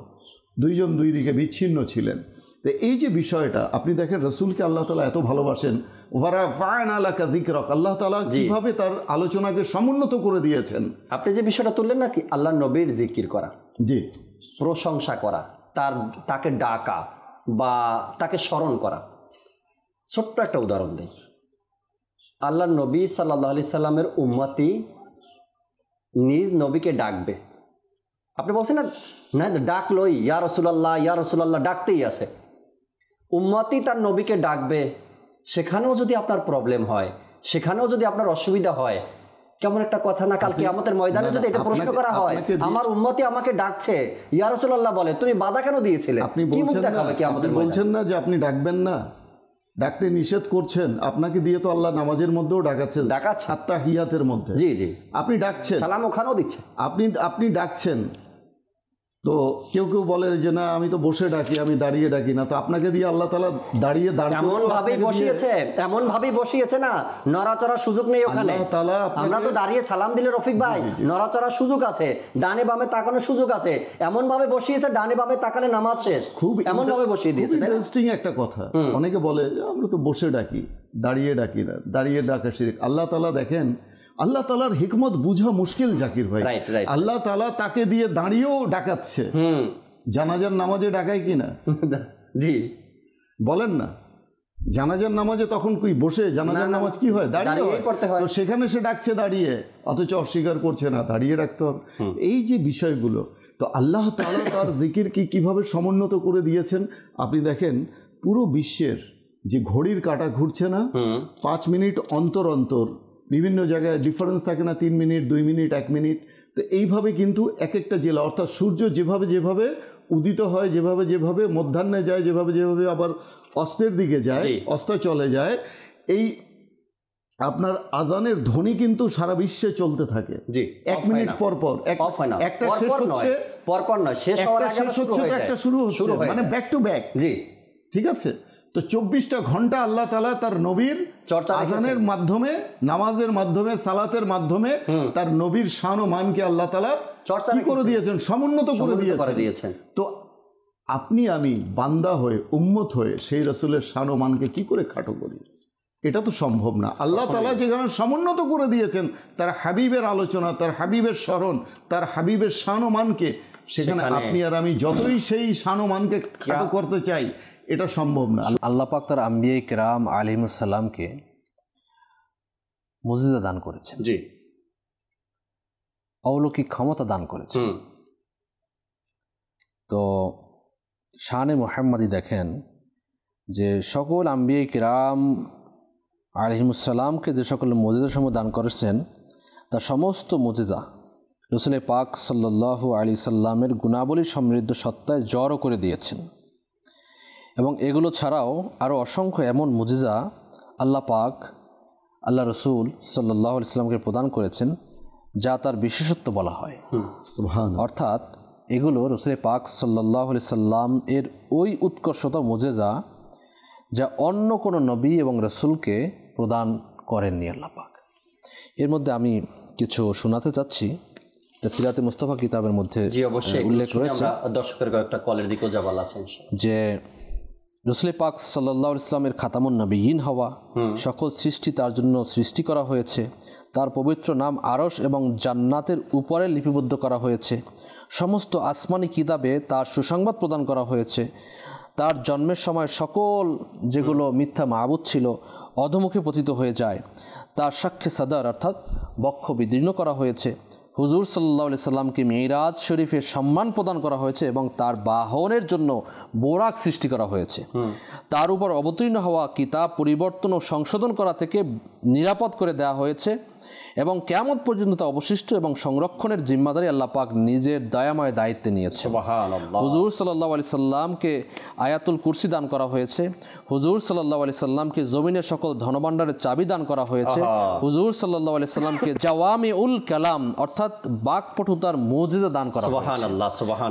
দুইজন দুই দিকে বিচ্ছিন্ন ছিলেন। তো এই যে বিষয়টা আপনি দেখেন, রাসূলকে আল্লাহ তাআলা এত ভালোবাসেন, ওয়ারাফা'না লাকা যিকরাক, আল্লাহ তাআলা কিভাবে তার আলোচনাকে সমুন্নত করে দিয়েছেন। আপনি যে বিষয়টা তুললেন না কি, আল্লাহ নবীর জিকির করা, জি, প্রশংসা করা, তাকে ডাকা বা তাকে স্মরণ করা। ছোট্ট একটা উদাহরণ দিই। আল্লাহ নবী সাল্লাল্লাহু আলাইহি সাল্লামের উম্মতি নিজ নবীকে ডাকবে, আপনি বলছেন না, না ডাকলই ইয়া রাসূলুল্লাহ ইয়া রাসূলুল্লাহ ডাকতেই আছে। উম্মতি তার নবীকে ডাকবে, সেখানেও যদি আপনার প্রবলেম হয়, সেখানেও যদি আপনার অসুবিধা হয়, কেমন একটা কথা না? কাল কিয়ামতের ময়দানে যদি এটা প্রশ্ন করা হয়, আমার উম্মতি আমাকে ডাকছে, ইয়া রাসূলুল্লাহ বলে, তুমি বাধা কেন দিয়েছিলে? আপনি বলছেন না যে আপনি ডাকবেন না, ডাকতে নিষেধ করছেন, আপনাকে দিয়ে তো আল্লাহ নামাজের মধ্যেও ডাকাচ্ছে, আত্তাহিয়াতের মধ্যে। জি জি, আপনি ডাকছেন, সালাম ওখানেও দিচ্ছে, আপনি ডাকছেন। তো কেউ কেউ বলে যে না আমি তো বসে ডাকি, আমি দাঁড়িয়ে ডাকি না। তো আপনাকে দিয়ে আল্লাহ তাআলা দাঁড়িয়ে এমন ভাবেই বসিয়েছে না, নড়াচড়ার সুযোগ নেই ওখানে। আমরা তো দাঁড়িয়ে সালাম দিলে রফিক ভাই নড়াচড়ার সুযোগ আছে, ডানে বামে তাকানোর সুযোগ আছে, এমন ভাবে বসিয়েছে ডানে বামে তাকালে নামাজ শেষ, খুব এমন ভাবে বসিয়ে দিয়েছে। ইন্টারেস্টিং একটা কথা, অনেকে বলে আমরা তো বসে ডাকি, দাঁড়িয়ে ডাকি না, দাঁড়িয়ে ডাকা শিরক। আল্লাহ তাআলা দেখেন, আল্লাহ তাআলার হিকমত বুঝা মুশকিল জাকির ভাই। আল্লাহ তাআলা তাকে দিয়ে দাঁড়িয়েও ডাকাচ্ছে। জানাজার নামাজে ডাকায় কিনা? জি বলেন না, জানাজার নামাজে তখন কি বসে জানাজার নামাজ কি হয়? দাঁড়িয়ে পড়তে হয়। তো সেখানে সে ডাকছে দাঁড়িয়ে, অথচ অস্বীকার করছে না, দাঁড়িয়ে ডাকতে হবে। এই যে বিষয়গুলো, তো আল্লাহ তাআলা তার জিকির কিভাবে সমুন্নত করে দিয়েছেন আপনি দেখেন। পুরো বিশ্বের যে ঘড়ির কাঁটা ঘুরছে না, 5 মিনিট অন্তর অন্তর বিভিন্ন জায়গায় ডিফারেন্স থাকে না, 3 মিনিট 2 মিনিট 1 মিনিট। তো এইভাবে কিন্তু এক একটা জেলা, অর্থাৎ সূর্য যেভাবে যেভাবে উদিত হয়, যেভাবে যেভাবে মধ্যাহ্নে যায়, যেভাবে যেভাবে আবার অস্তের দিকে যায়, অস্ত চলে যায়, এই আপনার আজানের ধ্বনি কিন্তু সারা বিশ্বে চলতে থাকে। 1 মিনিট পর পর একটা শেষ হচ্ছে, পরপর নয়, শেষ হওয়ার আগে শেষ হচ্ছে, তো একটা শুরু হচ্ছে, মানে ব্যাক টু ব্যাক। জি, ঠিক আছে। তো 24টা ঘন্টা আল্লাহ তাআলা তার নবীর আযানের মাধ্যমে, নামাজের মাধ্যমে, সালাতের মাধ্যমে তার নবীর শান ও মানকে আল্লাহ তাআলা কি করে দিয়েছেন, সমুন্নত করে দিয়েছেন। তো আপনি আমি বান্দা হয়ে, উম্মত হয়ে সেই রাসূলের শান ও মানকে কি করে খাটো করি? এটা তো সম্ভব না। আল্লাহ তাআলা যেখানে সমুন্নত করে দিয়েছেন তার হাবিবের আলোচনা, তার হাবিবের স্মরণ, তার হাবিবের শান ও মানকে, সেখানে আপনি আর আমি যতই সেই শান ও মানকে খাটো করতে চাই, এটা সম্ভব না। আল্লাহ পাক তার আম্বিয়ায়ে কেরাম আলাইহিমুস সালামকে মুজিজা দান করেছেন, জি, অলৌকিক ক্ষমতা দান করেছেন। তো শানে মুহাম্মাদি দেখেন যে সকল আম্বিয়ায়ে কেরাম আলাইহিমুসসালামকে যে সকল মুজিজা সমূহ দান করেছেন তা সমস্ত মুজিজা রসুল পাক সাল্লাল্লাহু আলাইহি সাল্লামের গুণাবলী সমৃদ্ধ সত্তায় জড়ো করে দিয়েছেন। এবং এগুলো ছাড়াও আরও অসংখ্য এমন মুজিজা আল্লাহ পাক আল্লাহ রসুল সাল্লাল্লাহু আলাইহি সাল্লামকে প্রদান করেছেন যা তার বিশেষত্ব বলা হয়। অর্থাৎ এগুলো রসুল পাক সাল্লাল্লাহু আলাইহি সাল্লাম এর ওই উৎকর্ষতা মুজিজা যা অন্য কোনো নবী এবং রসুলকে প্রদান করেননি আল্লাহ পাক। এর মধ্যে আমি কিছু শোনাতে চাচ্ছি। সিরাতে মুস্তাফা কিতাবের মধ্যে উল্লেখ রয়েছে যে রসুল পাক সাল্লাল্লাহু আলাইহি সাল্লামের খাতামুন নবিয়্যিন হওয়া, সকল সৃষ্টি তার জন্য সৃষ্টি করা হয়েছে, তার পবিত্র নাম আরশ এবং জান্নাতের উপরে লিপিবদ্ধ করা হয়েছে, সমস্ত আসমানি কিতাবে তার সুসংবাদ প্রদান করা হয়েছে, তার জন্মের সময় সকল যেগুলো মিথ্যা মাবুদ ছিল অধমুখে পতিত হয়ে যায়, তার সাক্ষে সাদার অর্থাৎ বক্ষ বিদীর্ণ করা হয়েছে, হুজুর সাল্লাল্লাহু আলাইহি সাল্লামকে মিরাজ শরীফে সম্মান প্রদান করা হয়েছে এবং তার বাহনের জন্য বোরাক সৃষ্টি করা হয়েছে, তার উপর অবতীর্ণ হওয়া কিতাব পরিবর্তন ও সংশোধন করা থেকে নিরাপদ করে দেওয়া হয়েছে এবং কিয়ামত পর্যন্ত তা অবশিষ্ট এবং সংরক্ষণের জিম্মাদারি আল্লাহ পাক নিজের দয়াময় দায়িত্বে নিয়েছে। হুজুর সাল্লাল্লাহু আলাইহি সাল্লামকে আয়াতুল কুরসি দান করা হয়েছে, হুজুর সাল্লাল্লাহু আলাইহি সাল্লামকে জমিনের সকল ধনভাণ্ডারের চাবি দান করা হয়েছে, হুজুর সাল্লাল্লাহু আলাইহি সাল্লামকে জাওয়ামিউল কালাম অর্থাৎ বাকপটুতার মুজিজা দান করা হয়েছে,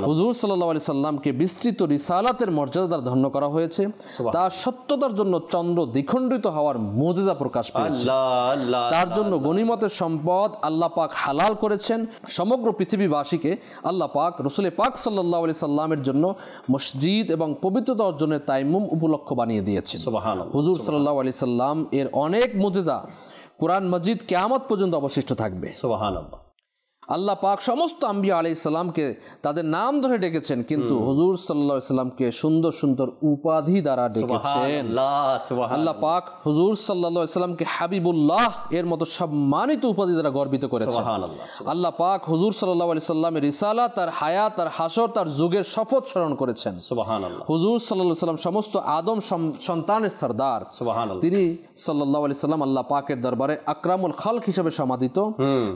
হুজুর সাল্লাল্লাহু আলাইহি সাল্লামকে বিস্তৃত রিসালাতের মর্যাদা দ্বারা ধন্য করা হয়েছে, তার সত্যতার জন্য চন্দ্র দ্বিখণ্ডিত হওয়ার মুজিজা প্রকাশ পেয়েছে, তার জন্য গনিমতের সম্পদ আল্লাহ পাক হালাল করেছেন, সমগ্র পৃথিবীবাসীকে আল্লাহ পাক রসুল পাক সাল্লাল্লাহু আলাইহি সাল্লামের জন্য মসজিদ এবং পবিত্রতা অর্জনের তাইমুম উপলক্ষ বানিয়ে দিয়েছেন। হুজুর সাল্লাল্লাহু আলাইহি সাল্লাম এর অনেক মুজিজা কুরআন মাজিদ কিয়ামত পর্যন্ত অবশিষ্ট থাকবে। সুবহানাল্লাহ। আল্লাহ পাক সমস্ত আম্বিয়া আলাইহিস সালামকে তাদের নাম ধরে ডেকেছেন, কিন্তু হুজুর সাল্লাল্লাহু আলাইহি সাল্লামকে সুন্দর সুন্দর উপাধি দ্বারা ডেকেছেন। আল্লাহ পাক হুজুর সাল্লাল্লাহু আলাইহি সাল্লামকে হাবিবুল্লাহ এর মতো সম্মানিত উপাধি দ্বারা গর্বিত করেছেন। আল্লাহ পাক হুজুর সাল্লাল্লাহু আলাইহি সাল্লামের রিসালাত, তার হায়াত, তার হাসর, তার যুগের শপথ স্মরণ করেছেন। সুবহানাল্লাহ। হুজুর সাল্লাল্লাহু আলাইহি সাল্লাম সমস্ত আদম সন্তানের সরদার। সুবহানাল্লাহ। তিনি সাল্লাল্লাহু আলাইহি সাল্লাম আল্লাহ পাকের দরবারে আকরামুল খালক হিসেবে সমাদিত।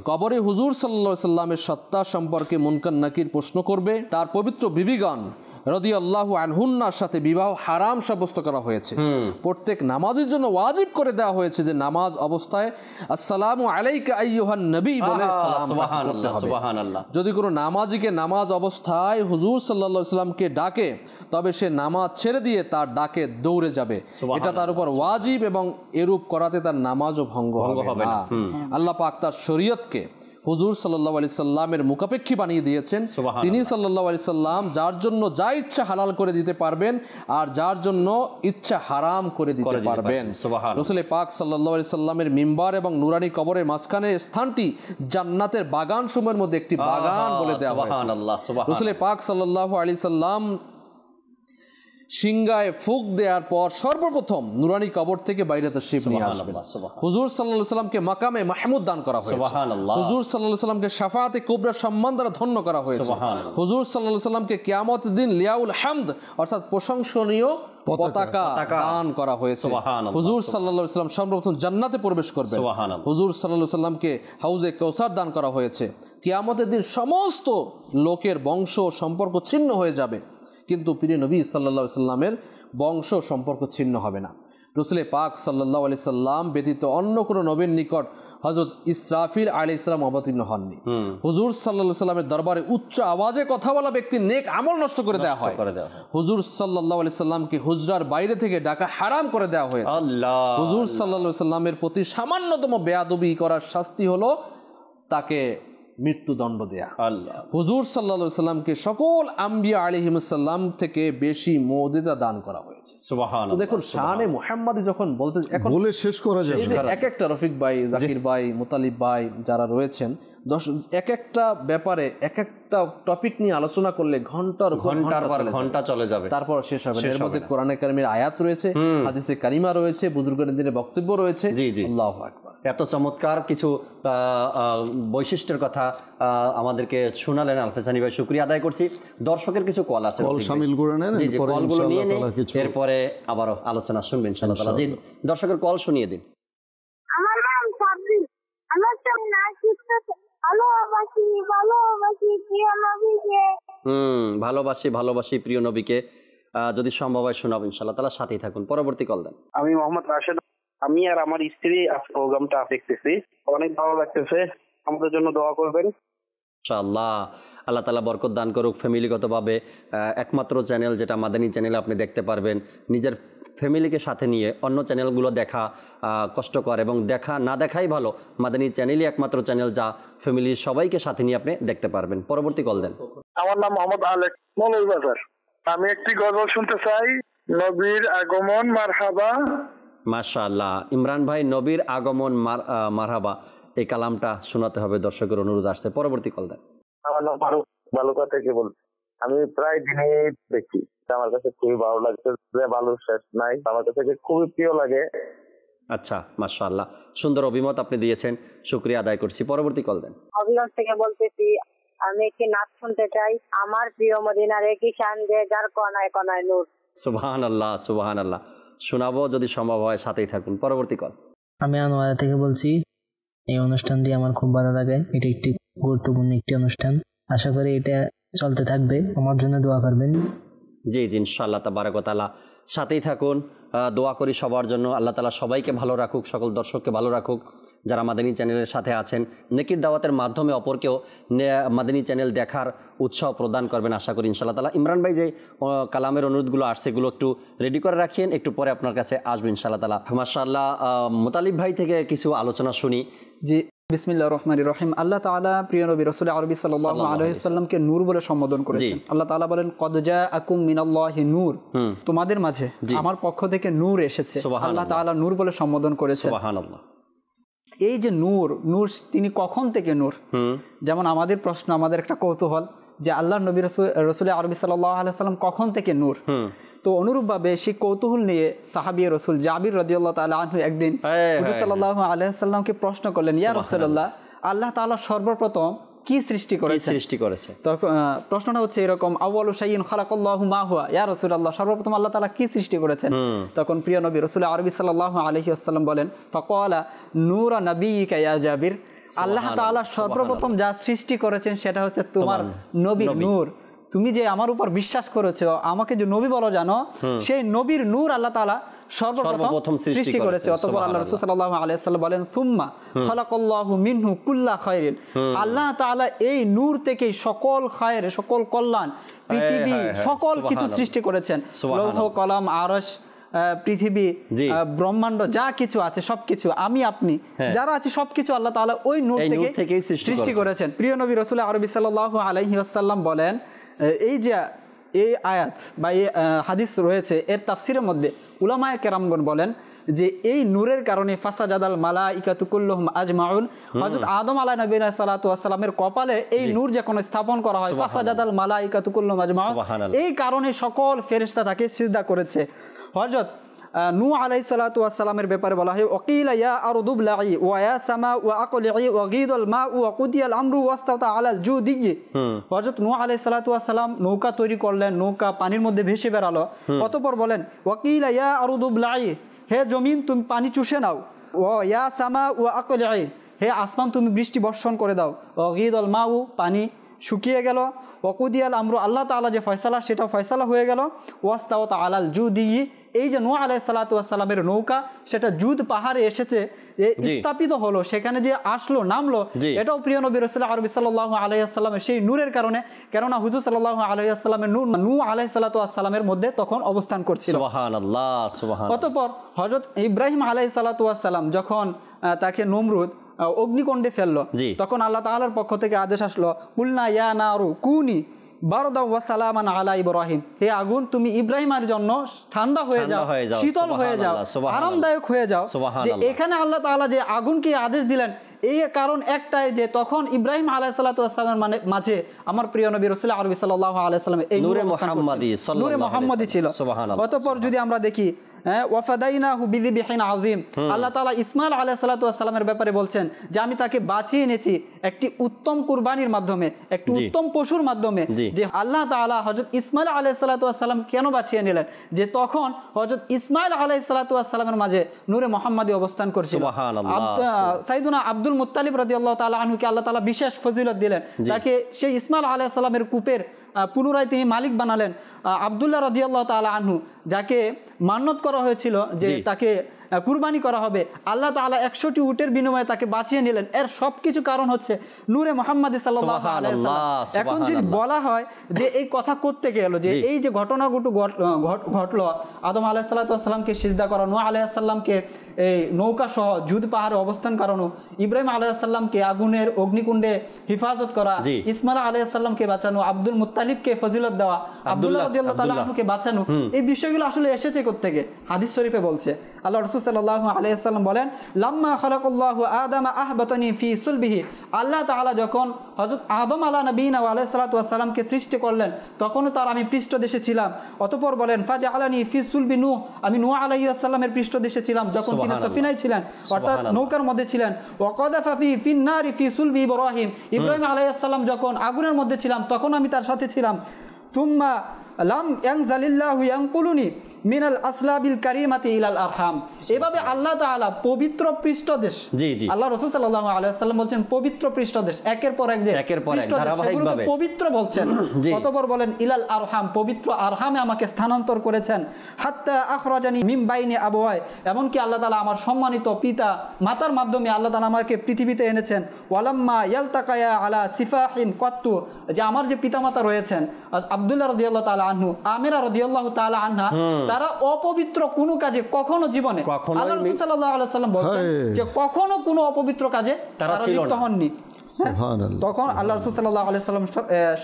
কবরে হুজুর সাল্লাল্লাহু সাল্লামের সত্তা সম্পর্কে মুনকার নাকির প্রশ্ন করবে। তার পবিত্র বিবিগণ রাদিয়াল্লাহু আনহুন্নার সাথে বিবাহ হারাম সাব্যস্ত করা হয়েছে। প্রত্যেক নামাজের জন্য ওয়াজিব করে দেওয়া হয়েছে যে নামাজ অবস্থায় আসসালামু আলাইকা আইয়ুহান নবী বলে সালাম করতে হবে। সুবহানাল্লাহ। যদি কোনো নামাজিকে নামাজ অবস্থায় হুজুর সাল্লাল্লাহু আলাইহি সাল্লামকে ডাকে, তবে সে নামাজ ছেড়ে দিয়ে তার ডাকে দৌড়ে যাবে, এটা তার উপর ওয়াজিব এবং এরূপ করাতে তার নামাজও ভঙ্গ হবে না। আল্লাহ পাক তার শরীয়তকে হুজুর সাল্লাল্লাহু আলাইহি সাল্লামের মুখাপেক্ষী বানিয়ে দিয়েছেন। তিনি সাল্লাল্লাহু আলাইহি সাল্লাম যার জন্য যা ইচ্ছা হালাল করে দিতে পারবেন আর যার জন্য ইচ্ছা হারাম করে দিতে পারবেন। রাসূল পাক সাল্লাল্লাহু আলাইহি সাল্লামের মিম্বার এবং নুরানি কবরের মাঝখানে স্থানটি জান্নাতের বাগান সমূহের মধ্যে একটি বাগান বলে দেওয়া হয়েছে। রাসূল পাক সাল্লাল্লাহু আলাইহি সাল্লাম সিংগায় ফুক দেওয়ার পর সর্বপ্রথম নুরানি কবর থেকে বাইরে তাশরীফ নিয়ে আসবেন। হুজুর সাল্লাল্লাহু আলাইহি সাল্লামকে মাকামে মাহমুদ দান করা হয়েছে। হুজুর সাল্লাল্লাহু আলাইহি সাল্লামকে শাফাআতে কুবরা সম্মান দ্বারা ধন্য করা হয়েছে। হুজুর সাল্লাল্লাহু আলাইহি সাল্লামকে কিয়ামতের দিন লিয়াউল হামদ অর্থাৎ প্রশংসনীয় পতাকা দান করা হয়েছে। হুজুর সাল্লাল্লাহু আলাইহি সাল্লাম সর্বপ্রথম জান্নাতে প্রবেশ করবেন। হুজুর সাল্লাল্লাহু আলাইহি সাল্লামকে হাউজে কাউসার দান করা হয়েছে। কিয়ামতের দিন সমস্ত লোকের বংশ সম্পর্ক ছিন্ন হয়ে যাবে, কিন্তু প্রিয় নবী সাল্লাল্লাহু আলাইহি সাল্লামের বংশ সম্পর্ক ছিন্ন হবে না। রাসূল পাক সাল্লাল্লাহু আলাইহি সাল্লাম ব্যতীত অন্য কোনো নবীর নিকট হযরত ইসরাফিল আলাইহিস সালাম অবতীর্ণ হননি। হুজুর সাল্লাল্লাহু আলাইহি সাল্লামের দরবারে উচ্চ আওয়াজে কথা বলা ব্যক্তির নেক আমল নষ্ট করে দেওয়া হয়। হুজুর সাল্লাল্লাহু আলাইহি সাল্লামকে হুজরার বাইরে থেকে ডাকা হারাম করে দেওয়া হয়েছে। হুজুর সাল্লাল্লাহু আলাইহি সাল্লামের প্রতি সামান্যতম বেয়াদবি করার শাস্তি হলো তাকে মৃত্যুদণ্ড দেয়া। হুজুর সাল্লাল্লাহু আলাইহি সাল্লামকে সকল আম্বিয়া আলাইহিমুস সালাম থেকে বেশি মুজিজা দান করা হয়েছে। সুবহানাল্লাহ। দেখুন শানে মুহাম্মাদি যখন বলতে এখন বলে শেষ করা যাবে না। এক একটা রফিক ভাই, জাকির ভাই, মুতালিব ভাই যারা রয়েছেন, এক একটা ব্যাপারে এক একটা টপিক নিয়ে আলোচনা করলে ঘন্টার পর ঘন্টা চলে যাবে, তারপর শেষ হবে। এর মধ্যে কোরআনে কারিমের আয়াত রয়েছে, হাদিসে কারিমা রয়েছে, বুজুর্গদের দিনের বক্তব্য রয়েছে। আল্লাহু আকবার। এত চমৎকার কিছু বৈশিষ্ট্যের কথা আমাদেরকে শোনালেন আলফেজ হানি ভাই, শুকরিয়া আদায় করছি। দর্শকের কিছু কল আছে, শামিল করে নেন, কলগুলো নিয়ে এরপরে আবারও আলোচনা শুনবেন ইনশাআল্লাহ। জি, দর্শকের কল শুনিয়ে দিন। ভালোবাসি প্রিয় নবীকে। যদি সম্ভব হয় শোনাব ইনশাআল্লাহ তাআলা, সাথেই থাকুন। পরবর্তী কল দেন। আমি মোহাম্মদ রাশেদ, আমি আর আমার স্ত্রী আজ প্রোগ্রামটা দেখতেছি, অনেক ভালো লাগতেছে, আমাদের জন্য দোয়া করবেন ইনশাআল্লাহ। আল্লাহ তাআলা বরকত দান করুক। ফ্যামিলিগতভাবে একমাত্র চ্যানেল যেটা মাদানী চ্যানেলে আপনি দেখতে পারবেন, নিজের ফ্যামিলিকে সাথে নিয়ে অন্য চ্যানেলগুলো দেখা কষ্টকর, এবং দেখা না দেখাই ভালো। মাদানী চ্যানেলই একমাত্র চ্যানেল যা ফ্যামিলির সবাইকে সাথে নিয়ে আপনি দেখতে পারবেন। পরবর্তী কল দেন। আমার নাম মোহাম্মদ আলেক, মৌলভীবাজার। আমি একটি গজল শুনতে চাই, নবীর আগমন মারহাবা। মাশাআল্লাহ, ইমরান ভাই নবীর আগমন মারহাবা এই কালামটা শোনাতে হবে, দর্শকের অনুরোধ আসছে। পরবর্তী কল দেন। আমার নাম ফারুক, বালুকা থেকে বলছি। আমি প্রায় দিনে দেখি, আমার কাছে খুবই ভালো লাগছে, ভালো শেষ নাই, আমার কাছে খুবই প্রিয় লাগে। আচ্ছা, মাশাআল্লাহ, সুন্দর অভিমত আপনি দিয়েছেন, শুকরিয়া আদায় করছি। পরবর্তী কল দেন। হবিগঞ্জ থেকে বলতেছি, আমি একটি নাচ শুনতে চাই, আমার প্রিয় মদিনার একই শান যে যার কণায় কণায় নূর। সুবহানাল্লাহ, সুবহানাল্লাহ, শোনাবো যদি সম্ভব হয়, সাথেই থাকুন। পরবর্তী কল। আমি আনোয়ারা থেকে বলছি। এই অনুষ্ঠানটি আমার খুব ভালো লাগে, এটা একটি গুরুত্বপূর্ণ একটি অনুষ্ঠান, আশা করি এটা চলতে থাকবে, আমার জন্য দোয়া করবেন। জি জি ইনশাআল্লাহ তাবারাক ওয়া তাআলা, সাথেই থাকুন, দোয়া করি সবার জন্য। আল্লাহ তাআলা সবাইকে ভালো রাখুক, সকল দর্শককে ভালো রাখুক যারা মাদানী চ্যানেলের সাথে আছেন। নেকির দাওয়াতের মাধ্যমে অপরকেও মাদানী চ্যানেল দেখার উৎসাহ প্রদান করবেন আশা করি ইনশাআল্লাহ তাআলা। ইমরান ভাই যে কালামের অনুরোধগুলো আসছে এগুলো একটু রেডি করে রাখিয়েন, একটু পরে আপনার কাছে আসবে ইনশাআল্লাহ তাআলা। মাশাআল্লাহ, মুতালিব ভাই থেকে কিছু আলোচনা শুনি। জি, বিসমিল্লাহির রহমানির রহিম। আল্লাহ তাআলা প্রিয় নবী রাসূল আরবি সাল্লাল্লাহু আলাইহি ওয়াসাল্লামকে নূর বলে সম্বোধন করেছেন। আল্লাহ তাআলা বলেন, কদ জাআকুম মিনাল্লাহি নূর, তোমাদের মাঝে আমার পক্ষ থেকে নূর এসেছে। আল্লাহ তাআলা নূর বলে সম্বোধন করেছেন। সুবহানাল্লাহ। এই যে নূর, তিনি কখন থেকে নূর? যেমন আমাদের প্রশ্ন, আমাদের একটা কৌতূহল যে আল্লাহ নবী রাসূল আরবি সাল্লাল্লাহু আলাইহি ওয়াসাল্লাম কখন থেকে নূর? তো অনুরূপভাবে সেই কৌতূহল নিয়ে সাহাবী রাসূল জাবির রাদিয়াল্লাহু তাআলা আনহু একদিন হুজুর সাল্লাল্লাহু আলাইহি ওয়াসাল্লামকে প্রশ্ন করলেন, ইয়া রাসূলুল্লাহ, আল্লাহ তাআলা সর্বপ্রথম কি সৃষ্টি করেছে? তখন প্রশ্নটা হচ্ছে এরকম, আউয়ালু শাইইন খালাকাল্লাহু মা হুয়া, ইয়া রাসূলুল্লাহ, সর্বপ্রথম আল্লাহ তাআলা কি সৃষ্টি করেছেন? তখন প্রিয় নবী রাসূল আরবি সাল্লাল্লাহু আলাইহি ওয়াসাল্লাম বলেন, ফাকালা নূরা নাবিয়িকা ইয়া জাবির, আল্লাহ তাআলা সর্বপ্রথম যা সৃষ্টি করেছেন সেটা হচ্ছে তোমার নবীর নূর। তুমি যে আমার উপর বিশ্বাস করেছো, আমাকে যে নবী বলো জানো, সেই নবীর নূর আল্লাহ তাআলা সর্বপ্রথম সৃষ্টি করেছে। অতঃপর আল্লাহ রাসূল সাল্লাল্লাহু আলাইহি ওয়াসাল্লাম বলেন, সুম্মা খালাকাল্লাহু মিনহু কুল্লা খায়রিন, আল্লাহ তাআলা এই নূর থেকে সকল খায়ের, সকল কল্যাণ, পৃথিবী, সকল কিছু সৃষ্টি করেছেন। লৌহ কলম, আরশ, পৃথিবী, ব্রহ্মাণ্ড, যা কিছু আছে সবকিছু, আমি আপনি যারা আছে সবকিছু আল্লাহ তাআলা ওই নূর থেকে সৃষ্টি করেছেন। প্রিয় নবী রাসূল আরবি সাল্লাল্লাহু আলাইহি ওয়াসাল্লাম বলেন, এই যে এই আয়াত বা এই হাদিস রয়েছে, এর তাফসিরের মধ্যে উলামায়ে কেরামগণ বলেন যে এই নূরের কারণে ফাসাজাদাল মালাইকাতু কুল্লুহুম আজমাউন, হযরত আদম আলাইহিস সালাতু ওয়াস সালামের কপালে এই নূর যখন স্থাপন করা হয়, ফাসাজাদাল মালাইকাতু কুল্লুহুম আজমাউন, এই কারণে সকল ফেরেশতা তাকে সিজদা করেছে। হযরত নূহ আলাইহিস সালাতু ওয়াস সালামের ব্যাপারে বলা হয়, ওয়াকিলা ইয়া আরদু বলাই ওয়া ইয়া সামা ওয়া আকলি ওয়া গীদাল মা ওয়া কুদিয়াল আমরু ওয়াস্তাওতা আলাল জুদি। হযরত নূহ আলাইহিস সালাতু ওয়াস সালাম নৌকা তৈরি করলেন, নৌকা পানির মধ্যে ভেসে বেরালো। অতঃপর বলেন, ওয়াকিলা ইয়া আরদু বলাই, হে জমিন তুমি পানি চুষে নাও, ওয়া ইয়া সামা ওয়া আকলি, হে আসমান তুমি বৃষ্টি বর্ষণ করে দাও, ওয়া গীদাল মা, পানি শুকিয়ে গেল, ওয়াকুদিয়াল আমরু, আল্লাহ তাআলা যে ফয়সালা সেটাও ফয়সালা হয়ে গেল, ওয়াস্তাওতা আলাল জুদি। এই যে নূহ আলাইহিস সালাতু ওয়াস সালামের নৌকা, সেটা জুদ পাহাড়ে এসেছে, স্থাপিত হলো, সেখানে যে আসলো, নামলো, এটাও প্রিয় নবী রাসূল আরবি সাল্লাল্লাহু আলাইহি ওয়াসাল্লামের সেই নূরের কারণে, কেননা হুজুর সাল্লাল্লাহু আলাইহি ওয়াসাল্লামের নূর নূহ আলাইহিস সালাতু ওয়াস সালামের মধ্যে তখন অবস্থান করছিল। সুবহানাল্লাহ, সুবহানাল্লাহ। অতঃপর হযরত ইব্রাহিম আলাইহিস সালাতু ওয়াস সালাম যখন তাকে নমরুদ অগ্নিকুণ্ডে ফেললো, তখন আল্লাহ তাআলার পক্ষ থেকে আদেশ আসলো, কুলনা ইয়া নারু কুনি বারদাও ওয়া সালামান আলা ইব্রাহিম, হে আগুন তুমি ইব্রাহিমের জন্য ঠান্ডা হয়ে যাও, শীতল হয়ে যাও, আরামদায়ক হয়ে যাও। যে এখানে আল্লাহ তাআলা যে আগুনকে আদেশ দিলেন, এর কারণ একটাই যে তখন ইব্রাহিম আলাইহিস সালাতু ওয়াস সালামের মাঝে আমার প্রিয় নবী রাসূল আরবি সাল্লাল্লাহু আলাইহি ওয়াসাল্লাম এই নূরে মুহাম্মাদি ছিল। অতঃপর যদি আমরা দেখি ওয়াফাদাইনাহু বিযিবহিন আযীম। আল্লাহ তাআলা ইসমাঈল আলাইহিস সালাতু ওয়াস সালামের ব্যাপারে বলছেন যে আমি তাকে বাঁচিয়ে এনেছি একটি উত্তম কুরবানির মাধ্যমে, একটি উত্তম পশুর মাধ্যমে। যে আল্লাহ তাআলা হযরত ইসমাঈল আলাইহিস সালাতু ওয়াস সালাম কেন বাঁচিয়ে নিলেন? যে তখন হযরত ইসমাঈল আলাইহিস সালাতু ওয়াস সালামের মাঝে নূরে মুহাম্মাদি অবস্থান করছিল। সাইয়্যিদুনা আব্দুল মুত্তালিব রাদিয়াল্লাহু তাআলা আনহুকে আল্লাহ তাআলা বিশেষ ফজিলত দিলেন, তাকে সেই ইসমাঈল আলাইহিস সালামের কূপের পুনরায় তিনি মালিক বানালেন। আব্দুল্লাহ রাদিয়াল্লাহু তাআলা আনহু যাকে মান্নত করা হয়েছিল যে তাকে কুরবানি করা হবে, আল্লাহ তাআলা 100টি উটের বিনিময়ে তাকে বাঁচিয়ে নিলেন। এর সবকিছু কারণ হচ্ছে নূরে মুহাম্মাদি সাল্লাল্লাহু আলাইহি ওয়াসাল্লাম। এখন যদি বলা হয় যে এই কথা করতে গেল যে এই যে ঘটনাগুলো ঘটলো, আদম আলাইহিস সালাতু ওয়াস সালামকে সিজদা করানো, নূহ আলাইহিস সালামকে এই নৌকা সহ জুদ পাহাড়ে অবস্থান করানো, ইব্রাহিম আলাইহিস সালামকে আগুনের অগ্নিকুণ্ডে হিফাজত করা, ইসমাঈল আলাইহিস সালামকে বাঁচানো, আব্দুল মুত্তালিবকে ফজিলত দেওয়া, আব্দুল্লাহ রাদিয়াল্লাহু তাআলা আনহুকে বাঁচানো, এই বিষয়গুলো আসলে এসেছে কোথা থেকে? হাদিস শরীফে বলছে, আল্লাহ রাসূল সাল্লাল্লাহু আলাইহি ওয়াসাল্লাম বলেন, লাম্মা খালাকাল্লাহু আদামা আহবাতানি ফি সুলবিহি। আল্লাহ তাআলা যখন হযরত আদম আলা নবিয়িনা ওয়া আলাইহিস সালাতু ওয়াস সালামকে সৃষ্টি করলেন তখনও তার আমি পৃষ্ঠদেশে ছিলাম। অতঃপর বলেন ফাজআলানি ফি সুলবি নূহ, আমি নূহ আলাইহিস সালামের পৃষ্ঠদেশে ছিলাম যখন তিনি সফিনায় ছিলেন, অর্থাৎ নৌকার মধ্যে ছিলেন। ওয়া কাযাফা ফি নারি ফি সুলবি ইব্রাহিম, ইব্রাহিম আলাইহিস সালাম যখন আগুনের মধ্যে ছিলাম তখন আমি তার সাথে ছিলাম। সুম্মা লাম ইয়ানজালিল্লাহু ইয়ানকুলুনি মিনাল আসলাবিল কারিমাতি ইলাল আরহাম। এভাবে আল্লাহ তাআলা পবিত্র পৃষ্ঠদেশ, আল্লাহ রাসূল সাল্লাল্লাহু আলাইহি ওয়াসাল্লাম বলছেন পবিত্র পৃষ্ঠদেশ, একের পর এক ধারাবাহিকভাবে পবিত্র বলছেন। অতঃপর বলেন ইলাল আরহাম, পবিত্র আরহামে আমাকে স্থানান্তর করেছেন। হাত্তা আখরাজানি মিন বাইনি আবওয়াই, এমনকি আল্লাহ তাআলা আমার সম্মানিত পিতা মাতার মাধ্যমে আল্লাহ তাআলা আমাকে পৃথিবীতে এনেছেন। ওয়ালাম্মা ইয়ালতাকায়া আলা সিফাহিন কত্তু, যে আমার যে পিতামাতা রয়েছেন আব্দুল্লাহ রাদিয়াল্লাহু তাআলা আনহু, আমিরা রাদিয়াল্লাহু তাআলা আনহা, তারা অপবিত্র কোনো কাজে কখনো জীবনে, আল্লাহ রাসূল সাল্লাল্লাহু আলাইহি ওয়াসাল্লাম বলেন যে কখনো কোনো অপবিত্র কাজে তারা লিপ্ত হননি। তখন আল্লাহ রাসূল সাল্লাল্লাহু আলাইহি ওয়াসাল্লাম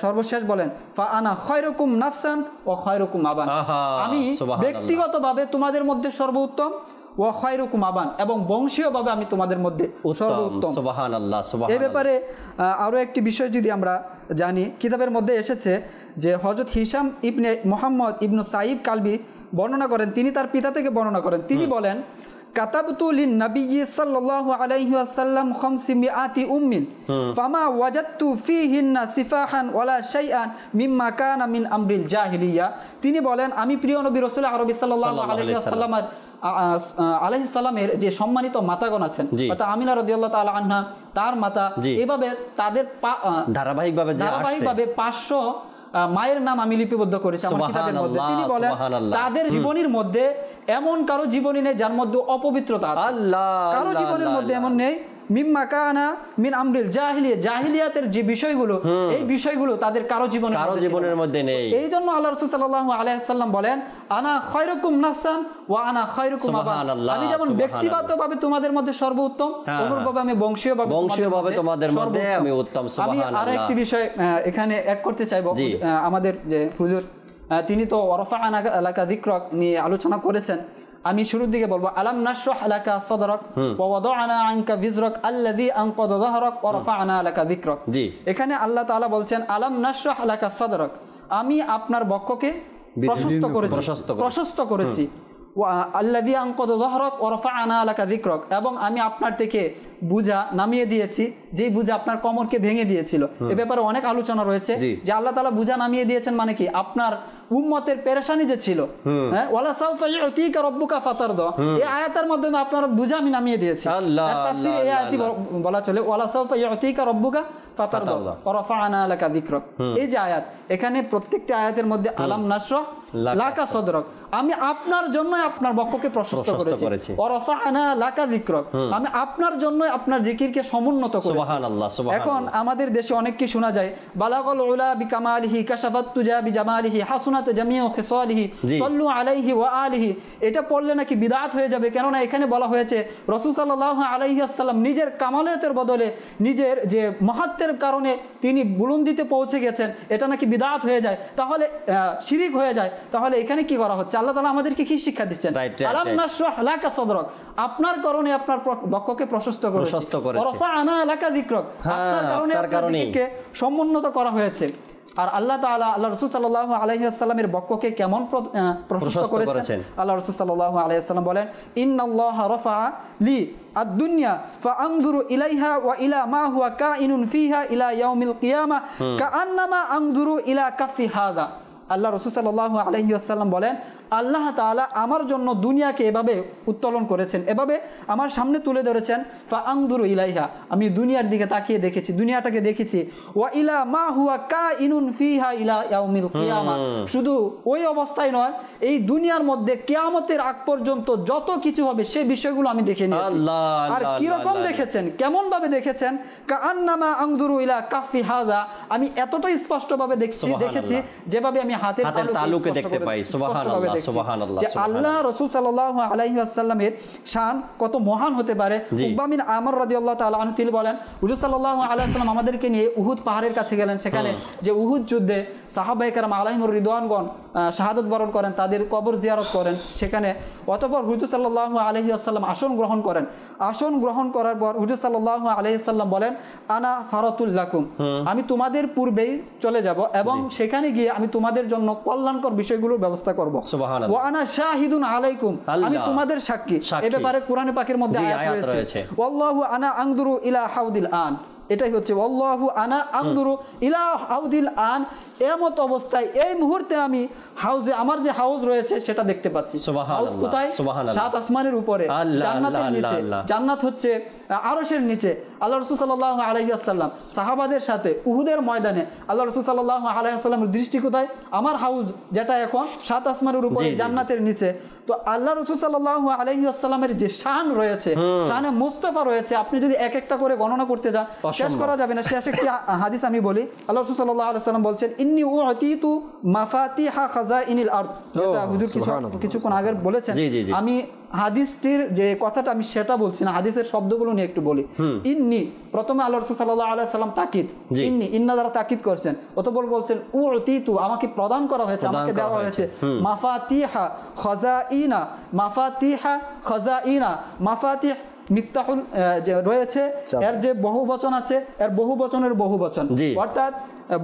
সর্বশেষ বলেন ফা আনা খায়রুকুম নাফসান ওয়া খায়রুকুম আবান, আমি ব্যক্তিগতভাবে তোমাদের মধ্যে সর্বোত্তম, ওয়া খায়রুকুম আবান, এবং বংশীয়ভাবে আমি তোমাদের মধ্যে সর্বোত্তম। সুবহানাল্লাহ, সুবহানাল্লাহ। এই ব্যাপারে আরো একটি বিষয় যদি আমরা জানি, কিতাবের মধ্যে এসেছে যে হযরত হিশাম ইবনে মুহাম্মদ ইবনু সাইব কালবি বর্ণনা করেন, তিনি তার পিতা থেকে বর্ণনা করেন, তিনি বলেন কাতাবতু লিন নবিয়্যি সাল্লাল্লাহু আলাইহি ওয়াসাল্লাম 500 উম্মিন ফামা ওয়াজাদতু ফিহিন্না সিফাহান ওয়ালা শাইআন মিম্মা কানা মিন আমরিল জাহিলিয়া। তিনি বলেন আমি প্রিয় নবী রাসূল আরবি সাল্লাল্লাহু আলাইহি ওয়াসাল্লামের আলাইহিস সালামের যে সম্মানিত মাতাগণ আছেন, অর্থাৎ আমিনা রাদিয়াল্লাহু তাআলা আনহা, তার মাতা, এভাবে তাদের ধারাবাহিকভাবে 500 মায়ের নাম আমি লিপিবদ্ধ করেছি আমার কিতাবের মধ্যে। তিনি বলেন তাদের জীবনীর মধ্যে এমন কারো জীবনী নেই যার মধ্যে অপবিত্রতা আছে, কারো জীবনের মধ্যে এমন নেই মিম্মা কানা মিন আমরিল জাহিলিয়া, জাহিলিয়াতের যে বিষয়গুলো, এই বিষয়গুলো তাদের কারো জীবনের মধ্যে নেই। এই জন্য আল্লাহ রাসূল সাল্লাল্লাহু আলাইহি ওয়াসাল্লাম বলেন আনা খায়রুকুম নাফসান ওয়া আনা খায়রুকুম আবান, আমি যেমন ব্যক্তিগতভাবে তোমাদের মধ্যে সর্বোত্তম, অনুরূপভাবে আমি বংশীয়ভাবে তোমাদের মধ্যে আমি উত্তম। সুবহানাল্লাহ। আমি আরেকটি বিষয় এখানে অ্যাড করতে চাইবো, আমাদের যে হুজুর তিনি তো ওয়ারফা'না লাকা যিকরাক নিয়ে আলোচনা করেছেন, আমি শুরুর দিকে বলবো আলাম নাশরাহ লাকা সাদরাক ওয়া ওয়াদা'না আনকা বিজরাক আল্লাযী আনকাযা যাহরাক ওয়া রাফা'না লাকা যিকরাক। এখানে আল্লাহ তাআলা বলছেন আলাম নাশরাহ লাকা সাদরাক, আমি আপনার বক্ষকে প্রশস্ত করেছি, ওয়া আল্লাযী আনকাযা যাহরাক ওয়া রাফা'না লাকা যিকরাক, এবং আমি আপনার থেকে বুঝা নামিয়ে দিয়েছি, যেই বুঝা আপনার কোমরকে ভেঙে দিয়েছিল। এ ব্যাপারে অনেক আলোচনা রয়েছে যে আল্লাহ তাআলা বুঝা নামিয়ে দিয়েছেন মানে কি, আপনার উম্মতের পেরেশানি যে ছিল, ওয়ালা সাউফা ইউতিকা রাব্বুকা ফাতারদা, এই আয়াতের মাধ্যমে আপনার বুঝা আমি নামিয়ে দিয়েছি। তাফসীরে এই আয়াতই বলা চলে ওয়ালা সাউফা ইউতিকা রাব্বুকা ফাতারদা ওয়া রাফা'না লাকা যিকরাক। এই যে আয়াত, এখানে প্রত্যেকটি আয়াতের মধ্যে আলাম নাশরাহ লাকা সাদরাক, আমি আপনার জন্য আপনার বক্ষকে প্রশস্ত করেছি, ওয়া রাফা'না লাকা যিকরাক, আমি আপনার জন্য আপনার জিকিরকে সমুন্নত করেছি। সুবহানাল্লাহ, সুবহানাল্লাহ। এখন আমাদের দেশে অনেক কি শোনা যায়, বালাগাল উলা বিকামালিহি কাশাফাত তুজা বিজামালিহি হাসুনাত জামিউ খিসালিহি সাল্লু আলাইহি ওয়া আলিহি, এটা পড়লে নাকি বিদআত হয়ে যাবে, কেননা এখানে বলা হয়েছে রাসূল সাল্লাল্লাহু আলাইহি ওয়াসাল্লাম নিজের কামালিয়াতের বদলে নিজের যে মাহাত্মের কারণে তিনি বুলন্দিতে পৌঁছে গেছেন, এটা নাকি বিদআত হয়ে যায়, তাহলে শিরিক হয়ে যায়। তাহলে এখানে কি করা হচ্ছে? আল্লাহ তাআলা আমাদেরকে কি শিক্ষা দিচ্ছেন? আলাম নাশরাহ লাকা সাদরাক, আপনার কারণে আপনার বক্ষকে প্রশস্ত করেছি, ওয়া রাফা'না লাকা যিকরাক, আপনার কারণে আপনার জিকিরকে সমুন্নত করা হয়েছে। আর আল্লাহ তাআলা আল্লাহ রাসূল সাল্লাল্লাহু আলাইহি ওয়াসাল্লামের বক্ষকে কেমন প্রশস্ত করেছেন। আল্লাহ রাসূল সাল্লাল্লাহু আলাইহি ওয়াসাল্লাম বলেন, ইন্নাল্লাহা রাফা লি আদ-দুনিয়া ফাআনজুরু ইলাইহা ওয়া ইলা মা হুয়া কাইনুন ফিহা ইলা ইয়াউমিল কিয়ামা কাআন্নামা আনজুরু ইলা কাফি হাদা। আল্লাহ রাসূল সাল্লাল্লাহু আলাইহি ওয়াসাল্লাম বলেন, আল্লাহ তাআলা আমার জন্য দুনিয়াকে এভাবে উত্তোলন করেছেন, এভাবে আমার সামনে তুলে ধরেছেন। ফাআনজুরু ইলাইহা, আমি দুনিয়ার দিকে তাকিয়ে দেখেছি, দুনিয়াটাকে দেখেছি। ওয়া ইলা মা হুয়া কাইনুন ফিহা ইলা ইয়াউমিল কিয়ামা, শুধু ওই অবস্থায় নয়, এই দুনিয়ার মধ্যে কিয়ামতের আগ পর্যন্ত যত কিছু হবে সেই বিষয়গুলো আমি দেখে নিয়েছি। আর কি রকম দেখেছেন, কেমন ভাবে দেখেছেন? কাআন্নামা আনজুরু ইলা কাফি হাযা, আমি এতটাই স্পষ্টভাবে দেখেছি যেভাবে আমি হাতের তালুকে দেখতে পাই। সুবহানাল্লাহ, সুবহানাল্লাহ। যে আল্লাহ রাসূল সাল্লাল্লাহু আলাইহি ওয়াসাল্লামের শান কত মহান হতে পারে। উকবা বিন আমর রাদিয়াল্লাহু তাআলা আনহু তিনি বলেন, হুজুর সাল্লাল্লাহু আলাইহি ওয়াসাল্লাম আমাদেরকে নিয়ে উহুদ পাহাড়ের কাছে গেলেন। সেখানে যে উহুদ যুদ্ধে সাহাবায়ে কেরাম আলাইহিমুর রিদওয়ানগণ শাহাদাত বরণ করেন, তাদের কবর জিয়ারত করেন সেখানে। অতঃপর হুজুর সাল্লাল্লাহু আলাইহি ওয়াসাল্লাম আসন গ্রহণ করেন। আসন গ্রহণ করার পর হুজুর সাল্লাল্লাহু আলাইহি ওয়াসাল্লাম বলেন, আনা ফারাতুল লাকুম, আমি তোমাদের পূর্বেই চলে যাব এবং সেখানে গিয়ে আমি তোমাদের জন্য কল্যাণকর বিষয়গুলোর ব্যবস্থা করব। ওয়া আনা শাহিদুন আলাইকুম, আমি তোমাদের সাক্ষী। এই ব্যাপারে কোরআনে পাকের মধ্যে আয়াত রয়েছে, ওয়াল্লাহু আনা আনজুরু ইলা হাউদিল আন, এটাই হচ্ছে ওয়াল্লাহু আনা আনজুরু ইলা হাউদিল আন। এমত অবস্থায় এই মুহূর্তে আমি হাউজে, আমার যে হাউজ রয়েছে সেটা দেখতে পাচ্ছি। হাউজ কোথায়? সাত আসমানের উপরে, জান্নাতের নিচে। জান্নাত হচ্ছে আরশের নিচে। আল্লাহ রাসূল সাল্লাল্লাহু আলাইহি ওয়াসাল্লাম সাহাবাদের সাথে উহুদের ময়দানে আল্লাহ রাসূল সাল্লাল্লাহু আলাইহি ওয়াসাল্লামের দৃষ্টি কোথায়? আমার হাউজ, যেটা এখন সাত আসমানের উপরে জান্নাতের নিচে। তো আল্লাহ রাসূল সাল্লাল্লাহু আলাইহি ওয়াসাল্লামের যে শান রয়েছে, শানে মুস্তাফা রয়েছে, আপনি যদি এক একটা করে গণনা করতে যান শেষ করা যাবে না। শেষে একটি হাদিস আমি বলি, আল্লাহ রাসূল সাল্লাল্লাহু আলাইহি ওয়াসাল্লাম বলছেন, ইন্নী উতিতু মাফাতিহা খাজাইনিল আরদ, যেটা হুজুর কিছুক্ষণ আগে বলেছেন। আমি হাদিসটির যে কথাটা আমি সেটা বলছি না, হাদিসের শব্দগুলো নিয়ে একটু বলি। ইন্নি, প্রথমে আল্লাহ রাসূল সাল্লাল্লাহু আলাইহি ওয়াসাল্লাম তাকিদ, ইন্না দ্বারা তাকিদ করছেন। অতঃপর বলছেন উতিতু, আমাকে প্রদান করা হয়েছে, আমাকে দেওয়া হয়েছে। মাফাতিহা খাজাইনা, মাফাতিহা খাজাইনা, মাফাতিহ মিফতাহুল যে রয়েছে, এর যে বহু বচন আছে, এর বহু বচনের বহু বচন, অর্থাৎ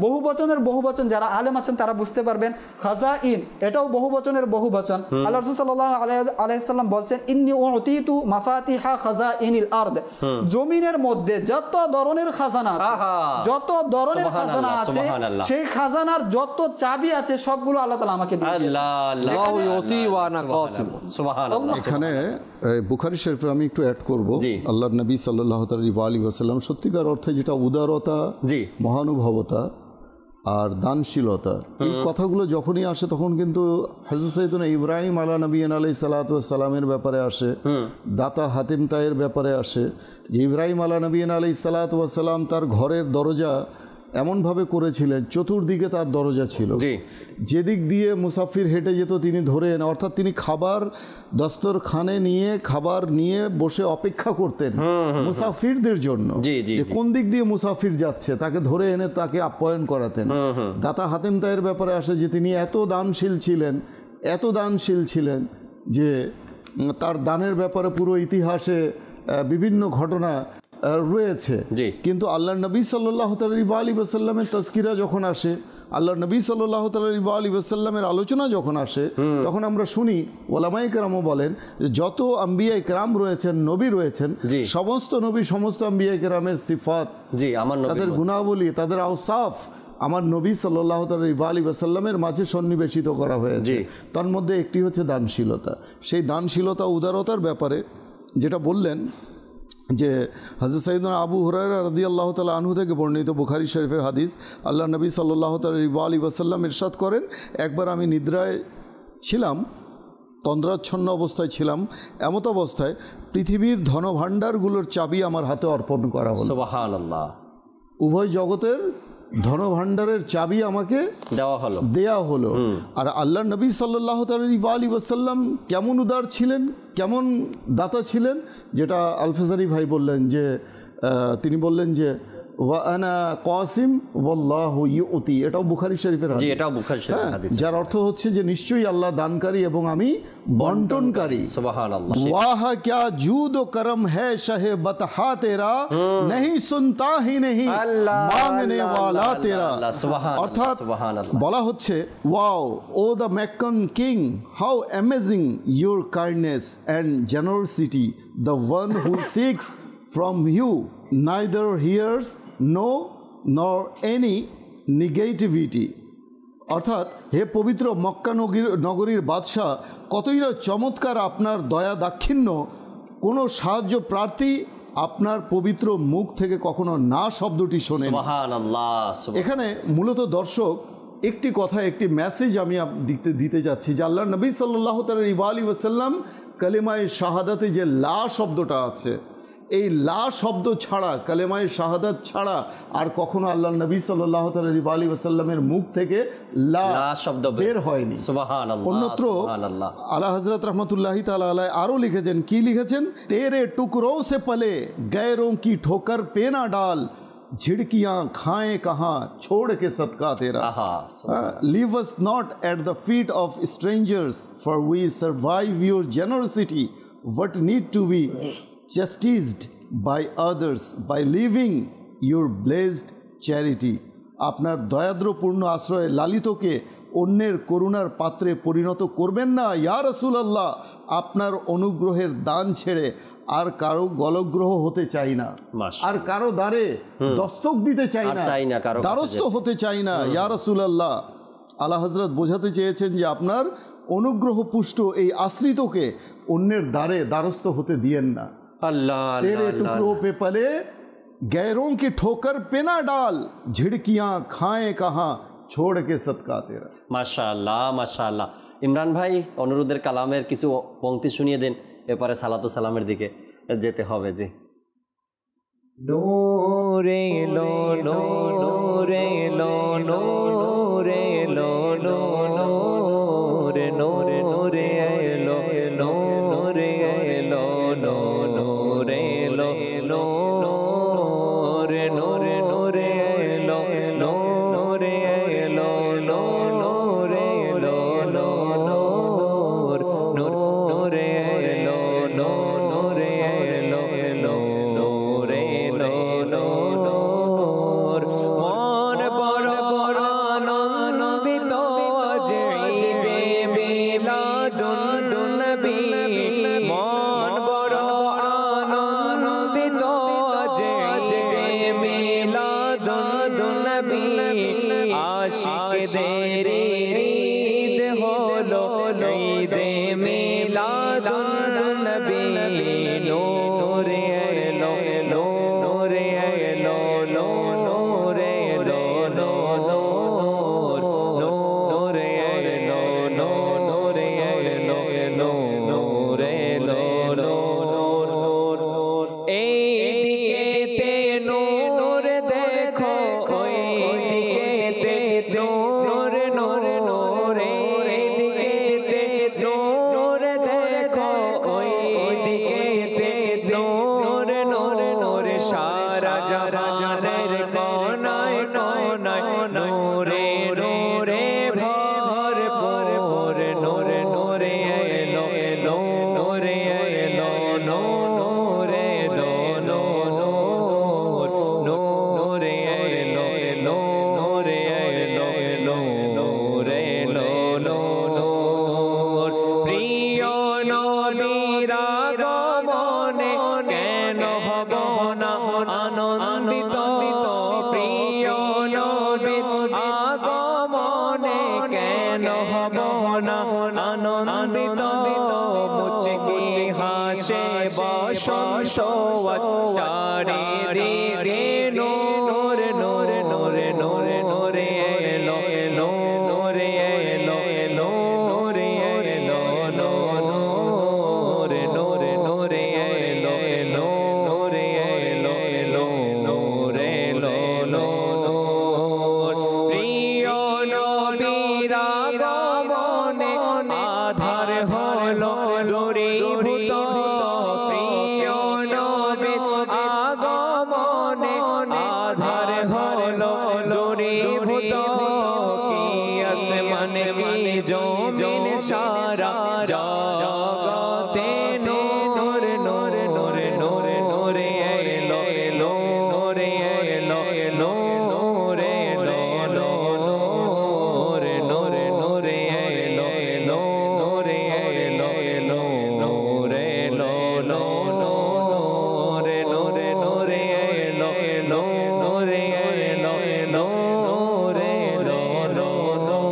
বহু বচনের বহু বচন। যারা আলেম আছেন তারা বুঝতে পারবেন। খাজাইন এটাও বহু বচনের বহু বচন। আল্লাহ রাসূল সাল্লাল্লাহু আলাইহি ওয়াসাল্লাম বলছেন, ইন্নী উতিতু মাফাতিহা খাজাইনিল আরদ, জমিনের মধ্যে যত ধরনের খাজানা আছে, যত ধরনের খাজানা আছে, সেই খাজানার যত চাবি আছে সবগুলো আল্লাহ তাআলা আমাকে দিয়েছেন। আল্লাহু ইউতি ওয়া আনা কাসিম। সুবহানাল্লাহ। এখানে বুখারী শরীফে আমি একটু অ্যাড করব, আল্লাহর নবী সাল্লাল্লাহু আলাইহি ওয়াসাল্লাম সত্যিকার অর্থে যেটা উদারতা, মহানুভবতা আর দানশীলতা, এই কথাগুলো যখনই আসে তখন কিন্তু হযরত সাইয়েদনা ইব্রাহিম আলা নবিয়িনা আলাইহিস সালাতু ওয়াস সালামের ব্যাপারে আসে, দাতা হাতিম তাইয়ের ব্যাপারে আসে, যে ইব্রাহিম আলা নবিয়িনা আলাইহিস সালাতু ওয়াস সালাম তার ঘরের দরজা এমনভাবে করেছিলেন, চতুর্দিকে তার দরজা ছিল, যেদিক দিয়ে মুসাফির হেঁটে যেত তিনি ধরে এনে, অর্থাৎ তিনি খাবার দস্তরখানে নিয়ে খাবার নিয়ে বসে অপেক্ষা করতেন মুসাফিরদের জন্য, যে কোন দিক দিয়ে মুসাফির যাচ্ছে তাকে ধরে এনে তাকে আপ্যায়ন করাতেন। দাতা হাতিম তাইয়ের ব্যাপারে আসে যে তিনি এত দানশীল ছিলেন যে তার দানের ব্যাপারে পুরো ইতিহাসে বিভিন্ন ঘটনা রয়েছে। কিন্তু আল্লাহ নবী সাল্লাল্লাহু আলাইহি ওয়াসাল্লামের তাজকিরা যখন আসে, আল্লাহ নবী সাল্লাল্লাহু আলাইহি ওয়াসাল্লামের আলোচনা যখন আসে, তখন আমরা শুনি ওলামায়ে কেরামও বলেন যে যত আম্বিয়া কেরাম রয়েছেন, নবী রয়েছেন, সমস্ত নবী, সমস্ত আম্বিয়া কেরামের সিফাত, তাদের গুণাবলী, তাদের আওসাফ আমার নবী সাল্লাল্লাহু আলাইহি ওয়াসাল্লামের মাঝে সন্নিবেশিত করা হয়েছে। তার মধ্যে একটি হচ্ছে দানশীলতা। সেই দানশীলতা, উদারতার ব্যাপারে যেটা বললেন যে হযরত সাইয়েদনা আবু হুরায়রা রাদিয়াল্লাহু তাআলা আনহু থেকে বর্ণিত বুখারী শরীফের হাদিস, আল্লাহ নবী সাল্লাল্লাহু আলাইহি ওয়াসাল্লাম ইরশাদ করেন, একবার আমি নিদ্রায় ছিলাম, তন্দ্রাচ্ছন্ন অবস্থায় ছিলাম, এমত অবস্থায় পৃথিবীর ধনভাণ্ডারগুলোর চাবি আমার হাতে অর্পণ করা হলো। সুবহানাল্লাহ। উভয় জগতের ধনভাণ্ডারের চাবি আমাকে দেয়া হলো। আর আল্লাহ নবী সাল্লাল্লাহু আলাইহি ওয়াসাল্লাম কেমন উদার ছিলেন, কেমন দাতা ছিলেন, যেটা আলফেজারি ভাই বললেন যে তিনি বললেন যে ওয়া আনা কাসিম ওয়াল্লাহু ইউতি, এটাও বুখারী শরীফের হাদিস। জি, এটাও বুখারী শরীফের হাদিস, যার অর্থ হচ্ছে যে নিশ্চয়ই আল্লাহ দানকারী এবং আমি বন্টনকারী। সুবহানাল্লাহ। ওয়াহ ক্যা জুদ ও করম হ্যায় শাহে বতহা তেরা, नहीं सुनता ही नहीं मांगने वाला तेरा। অর্থাৎ বলা হচ্ছে, wow O the Meccan king, how amazing your kindness and generosity, the one who seeks from you neither hears no nor any negativity. অর্থাৎ হে পবিত্র মক্কা নগরীর বাদশাহ, কতই না চমৎকার আপনার দয়া দাক্ষিণ্য, কোনো সাহায্য প্রার্থী আপনার পবিত্র মুখ থেকে কখনো না শব্দটি শোনেন। এখানে মূলত দর্শক একটি কথা, একটি মেসেজ আমি দিতে যাচ্ছি যে আল্লাহ নবী সাল্লাল্লাহু আলাইহি ওয়াসাল্লাম কালেমায়ে শাহাদাতে যে লা শব্দটা আছে, এই লা শব্দ ছাড়া, কালেমায়ে শাহাদাত ছাড়া আর কখনো আল্লাহ নবী সাল্লাল্লাহু আলাইহি ওয়াসাল্লামের মুখ থেকে লা শব্দ বের হয়নি। সুবহানাল্লাহ। অন্যত্র আলা হযরত রহমাতুল্লাহি তাআলা আলাইহি আরও লিখেছেন, কি লিখেছেন? তেরে টুকরোं से पले गैरों की ठोकर पे ना डाल, झिड़कियां खाएं कहाँ छोड़ के सदका तेरा। Leave us not at the feet of strangers, for we survive your generosity. What need to be chastised by others by leaving your blessed charity. আপনার দয়াদ্রপূর্ণ আশ্রয়ে লালিতকে অন্যের করুণার পাত্রে পরিণত করবেন না ইয়া রাসূলুল্লাহ। আপনার অনুগ্রহের দান ছেড়ে আর কারো গলগ্রহ হতে চাই না, আর কারো দ্বারে দস্তক দিতে চাই না, দ্বারস্থ হতে চাই না ইয়া রাসূলুল্লাহ। আলা হযরত বোঝাতে চেয়েছেন যে আপনার অনুগ্রহ পুষ্ট এই আশ্রিতকে অন্যের দ্বারস্থ হতে দিয়েন না। तेरे टुकड़ों पे पले गैरों की ठोकर पे ना डाल, झिड़कियां खाएं कहाँ छोड़ के सदका तेरा। মাশাআল্লাহ মাশাআল্লাহ। ইমরান ভাই, অনুরোধের কালামের কিছু পংক্তি শুনিয়ে দেন, এরপরে সালাতু সালামের দিকে যেতে হবে। জি। নূরে লো নূরে লো নূরে লো নূরে নূরে নূরে এলো নূরে এলো নূরে এলো নূরে নূরে নূরে এলো নূরে এলো নূরে এলো নূরে এলো নূরে এলো নূরে এলো মন বড় বড় আনন্দিত আজ ঈদে মিলাদুন নবী। মন বড় আনন্দিত আজ ঈদে মিলাদুন নবী। আশিকদের ঈদ হলো ঈদে মিলাদুন নবী। নূরে এলো নূরে এলো নূরে এলো নূরে এলো নূরে এলো নূরে এলো এইদিকেতে নূর দেখো, ওইদিকেতে নূর নূর এইদিকেতে নূর দেখো, ওইদিকেতে নূর নূর সারা জাহানের কোনায় কোনায় নূরে নূরে ভরপুর নূরে নূরে এলো নূরে এলো নূরে এলো নূরে এলো নূরে এলো নূরে এলো প্রিয় নবীর আগমনে কেন হব না আনন্দিত। প্রিয় নবীর আগমনে কেন হব না আনন্দিত। মুচকি হাসে বসন্ত আজ চারিদিকে নূর নূর নূরে নূরে নূরে এলো নূরে এলো নূরে এলো নূরে নূরে নূরে এলো নূরে এলো নূরে এলো প্রিয় নবীর আগমনে আধার হলো দূরীভূত। প্রিয় নবীর আগমনে জমিন সারা জগতে নূর নূর নূর নূর নূর এলো এলো নূর এলো এলো নূর এলো এলো নূর নূর নূর এলো এলো নূর এলো এলো নূর এলো এলো নূর নূর নূর এলো এলো নূর এলো এলো নূর এলো এলো নূর নূর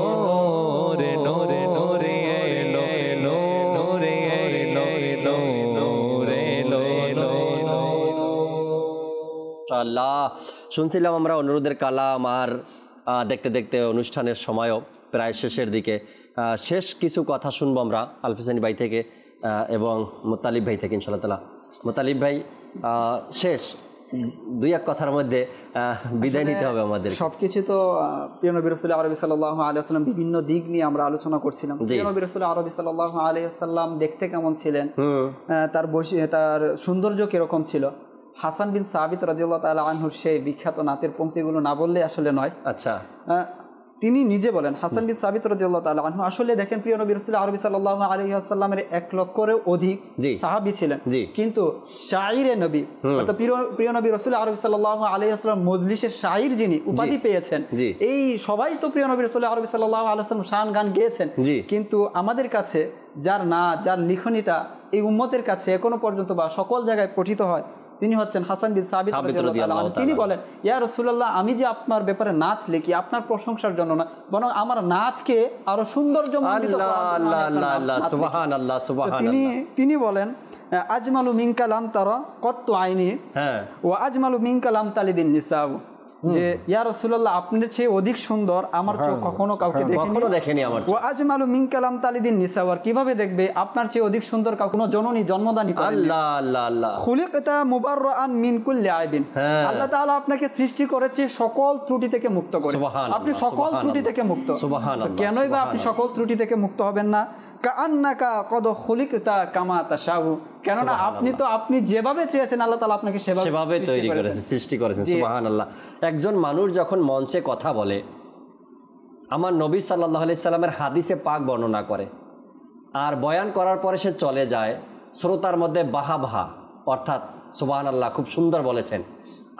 নূর এলো এলো নূর এলো এলো নূর এলো এলো। আল্লাহ, শুনছিলাম আমরা অনুরোধের কালাম, আর দেখতে দেখতে অনুষ্ঠানের সময়ও প্রায় শেষের দিকে। শেষ কিছু কথা শুনবো আমরা আলফিসানি ভাই থেকে এবং মুতালিব ভাই থেকে ইনশাআল্লাহ তাআলা। মুতালিব ভাই, শেষ দুই এক কথার মধ্যে বিদায় নিতে হবে আমাদের। সবকিছু তো প্রিয় নবী রাসূল আরবি সাল্লাল্লাহু আলাইহি ওয়াসাল্লাম বিভিন্ন দিক নিয়ে আমরা আলোচনা করছিলাম। প্রিয় নবী রাসূল আরবি সাল্লাল্লাহু আলাইহি ওয়াসাল্লাম দেখতে কেমন ছিলেন, তার সৌন্দর্য কিরকম ছিল। হাসান বিন সাবিত রাদিয়াল্লাহু তাআলা আনহুর সেই বিখ্যাত নাতের পংক্তিগুলো না বললে আসলে নয়। আচ্ছা, তিনি নিজে বলেন, হাসান বিন সাবিত রাদিয়াল্লাহু তাআলা আনহু আসলে দেখেন প্রিয় নবী রাসূল আরবি সাল্লাল্লাহু আলাইহি ওয়াসাল্লামের 1 লক্ষেরও অধিক সাহাবী ছিলেন, কিন্তু শাইরে নবী অর্থাৎ প্রিয় নবী রাসূল আরবি সাল্লাল্লাহু আলাইহি ওয়াসাল্লাম মজলিসের শাইর যিনি উপাধি পেয়েছেন, এই সবাই তো প্রিয় নবী রাসূল আরবি সাল্লাল্লাহু আলাইহি ওয়াসাল্লাম শান গান গেয়েছেন, কিন্তু আমাদের কাছে যার নাচ যার লিখনিটা এই উম্মতের কাছে এখনো পর্যন্ত বা সকল জায়গায় পঠিত হয়, তিনি হচ্ছেন হাসান বিন সাবিত রাদিয়াল্লাহু তাআলা। তিনি বলেন, ইয়া রাসূলুল্লাহ, আমি যে আপনার ব্যাপারে নাচ লিখি আপনার প্রশংসার জন্য না, বরং আমার নাচকে আরো সৌন্দর্যমণ্ডিত করার জন্য। আল্লাহ, সুবহানাল্লাহ, সুবহানাল্লাহ। তিনি বলেন, আজমালু মিন কালাম তারা কত্তু আইনি ওয়া আজমালু মিন কালাম তালিদিন নিসা, যে ইয়া রাসূলুল্লাহ, আপনার চেয়ে অধিক সুন্দর আমার চোখ কখনো কাউকে দেখেনি। ওয়া আজমালু মিন কালাম তালিদিন নিসা, আর কিভাবে দেখবে আপনার চেয়ে অধিক সুন্দর কোনো জননী জন্মদানী করেনি। আল্লাহ আল্লাহ আল্লাহ। খুলিকতা মুবাররাআন মিন কুল্লি আইবিন, আল্লাহ তাআলা আপনাকে সৃষ্টি করেছে সকল ত্রুটি থেকে মুক্ত করে। আপনি সকল ত্রুটি থেকে মুক্ত। সুবহানাল্লাহ। কেনই বা আপনি সকল ত্রুটি থেকে মুক্ত হবেন না? কাআন্নাকা কদ খুলিকতা কামা তাশাউ, কেননা আপনি যেভাবে চেয়েছেন আল্লাহ তাআলা আপনাকে সেভাবে তৈরি করেছেন, সৃষ্টি করেছেন। সুবহানাল্লাহ। একজন মানুষ যখন মঞ্চে কথা বলে, আমার নবী সাল্লাল্লাহু আলাইহি সাল্লামের হাদিসে পাক বর্ণনা করে, আর বয়ান করার পরে সে চলে যায়, শ্রোতার মধ্যে বাহা অর্থাৎ সুবহানাল্লাহ, খুব সুন্দর বলেছেন।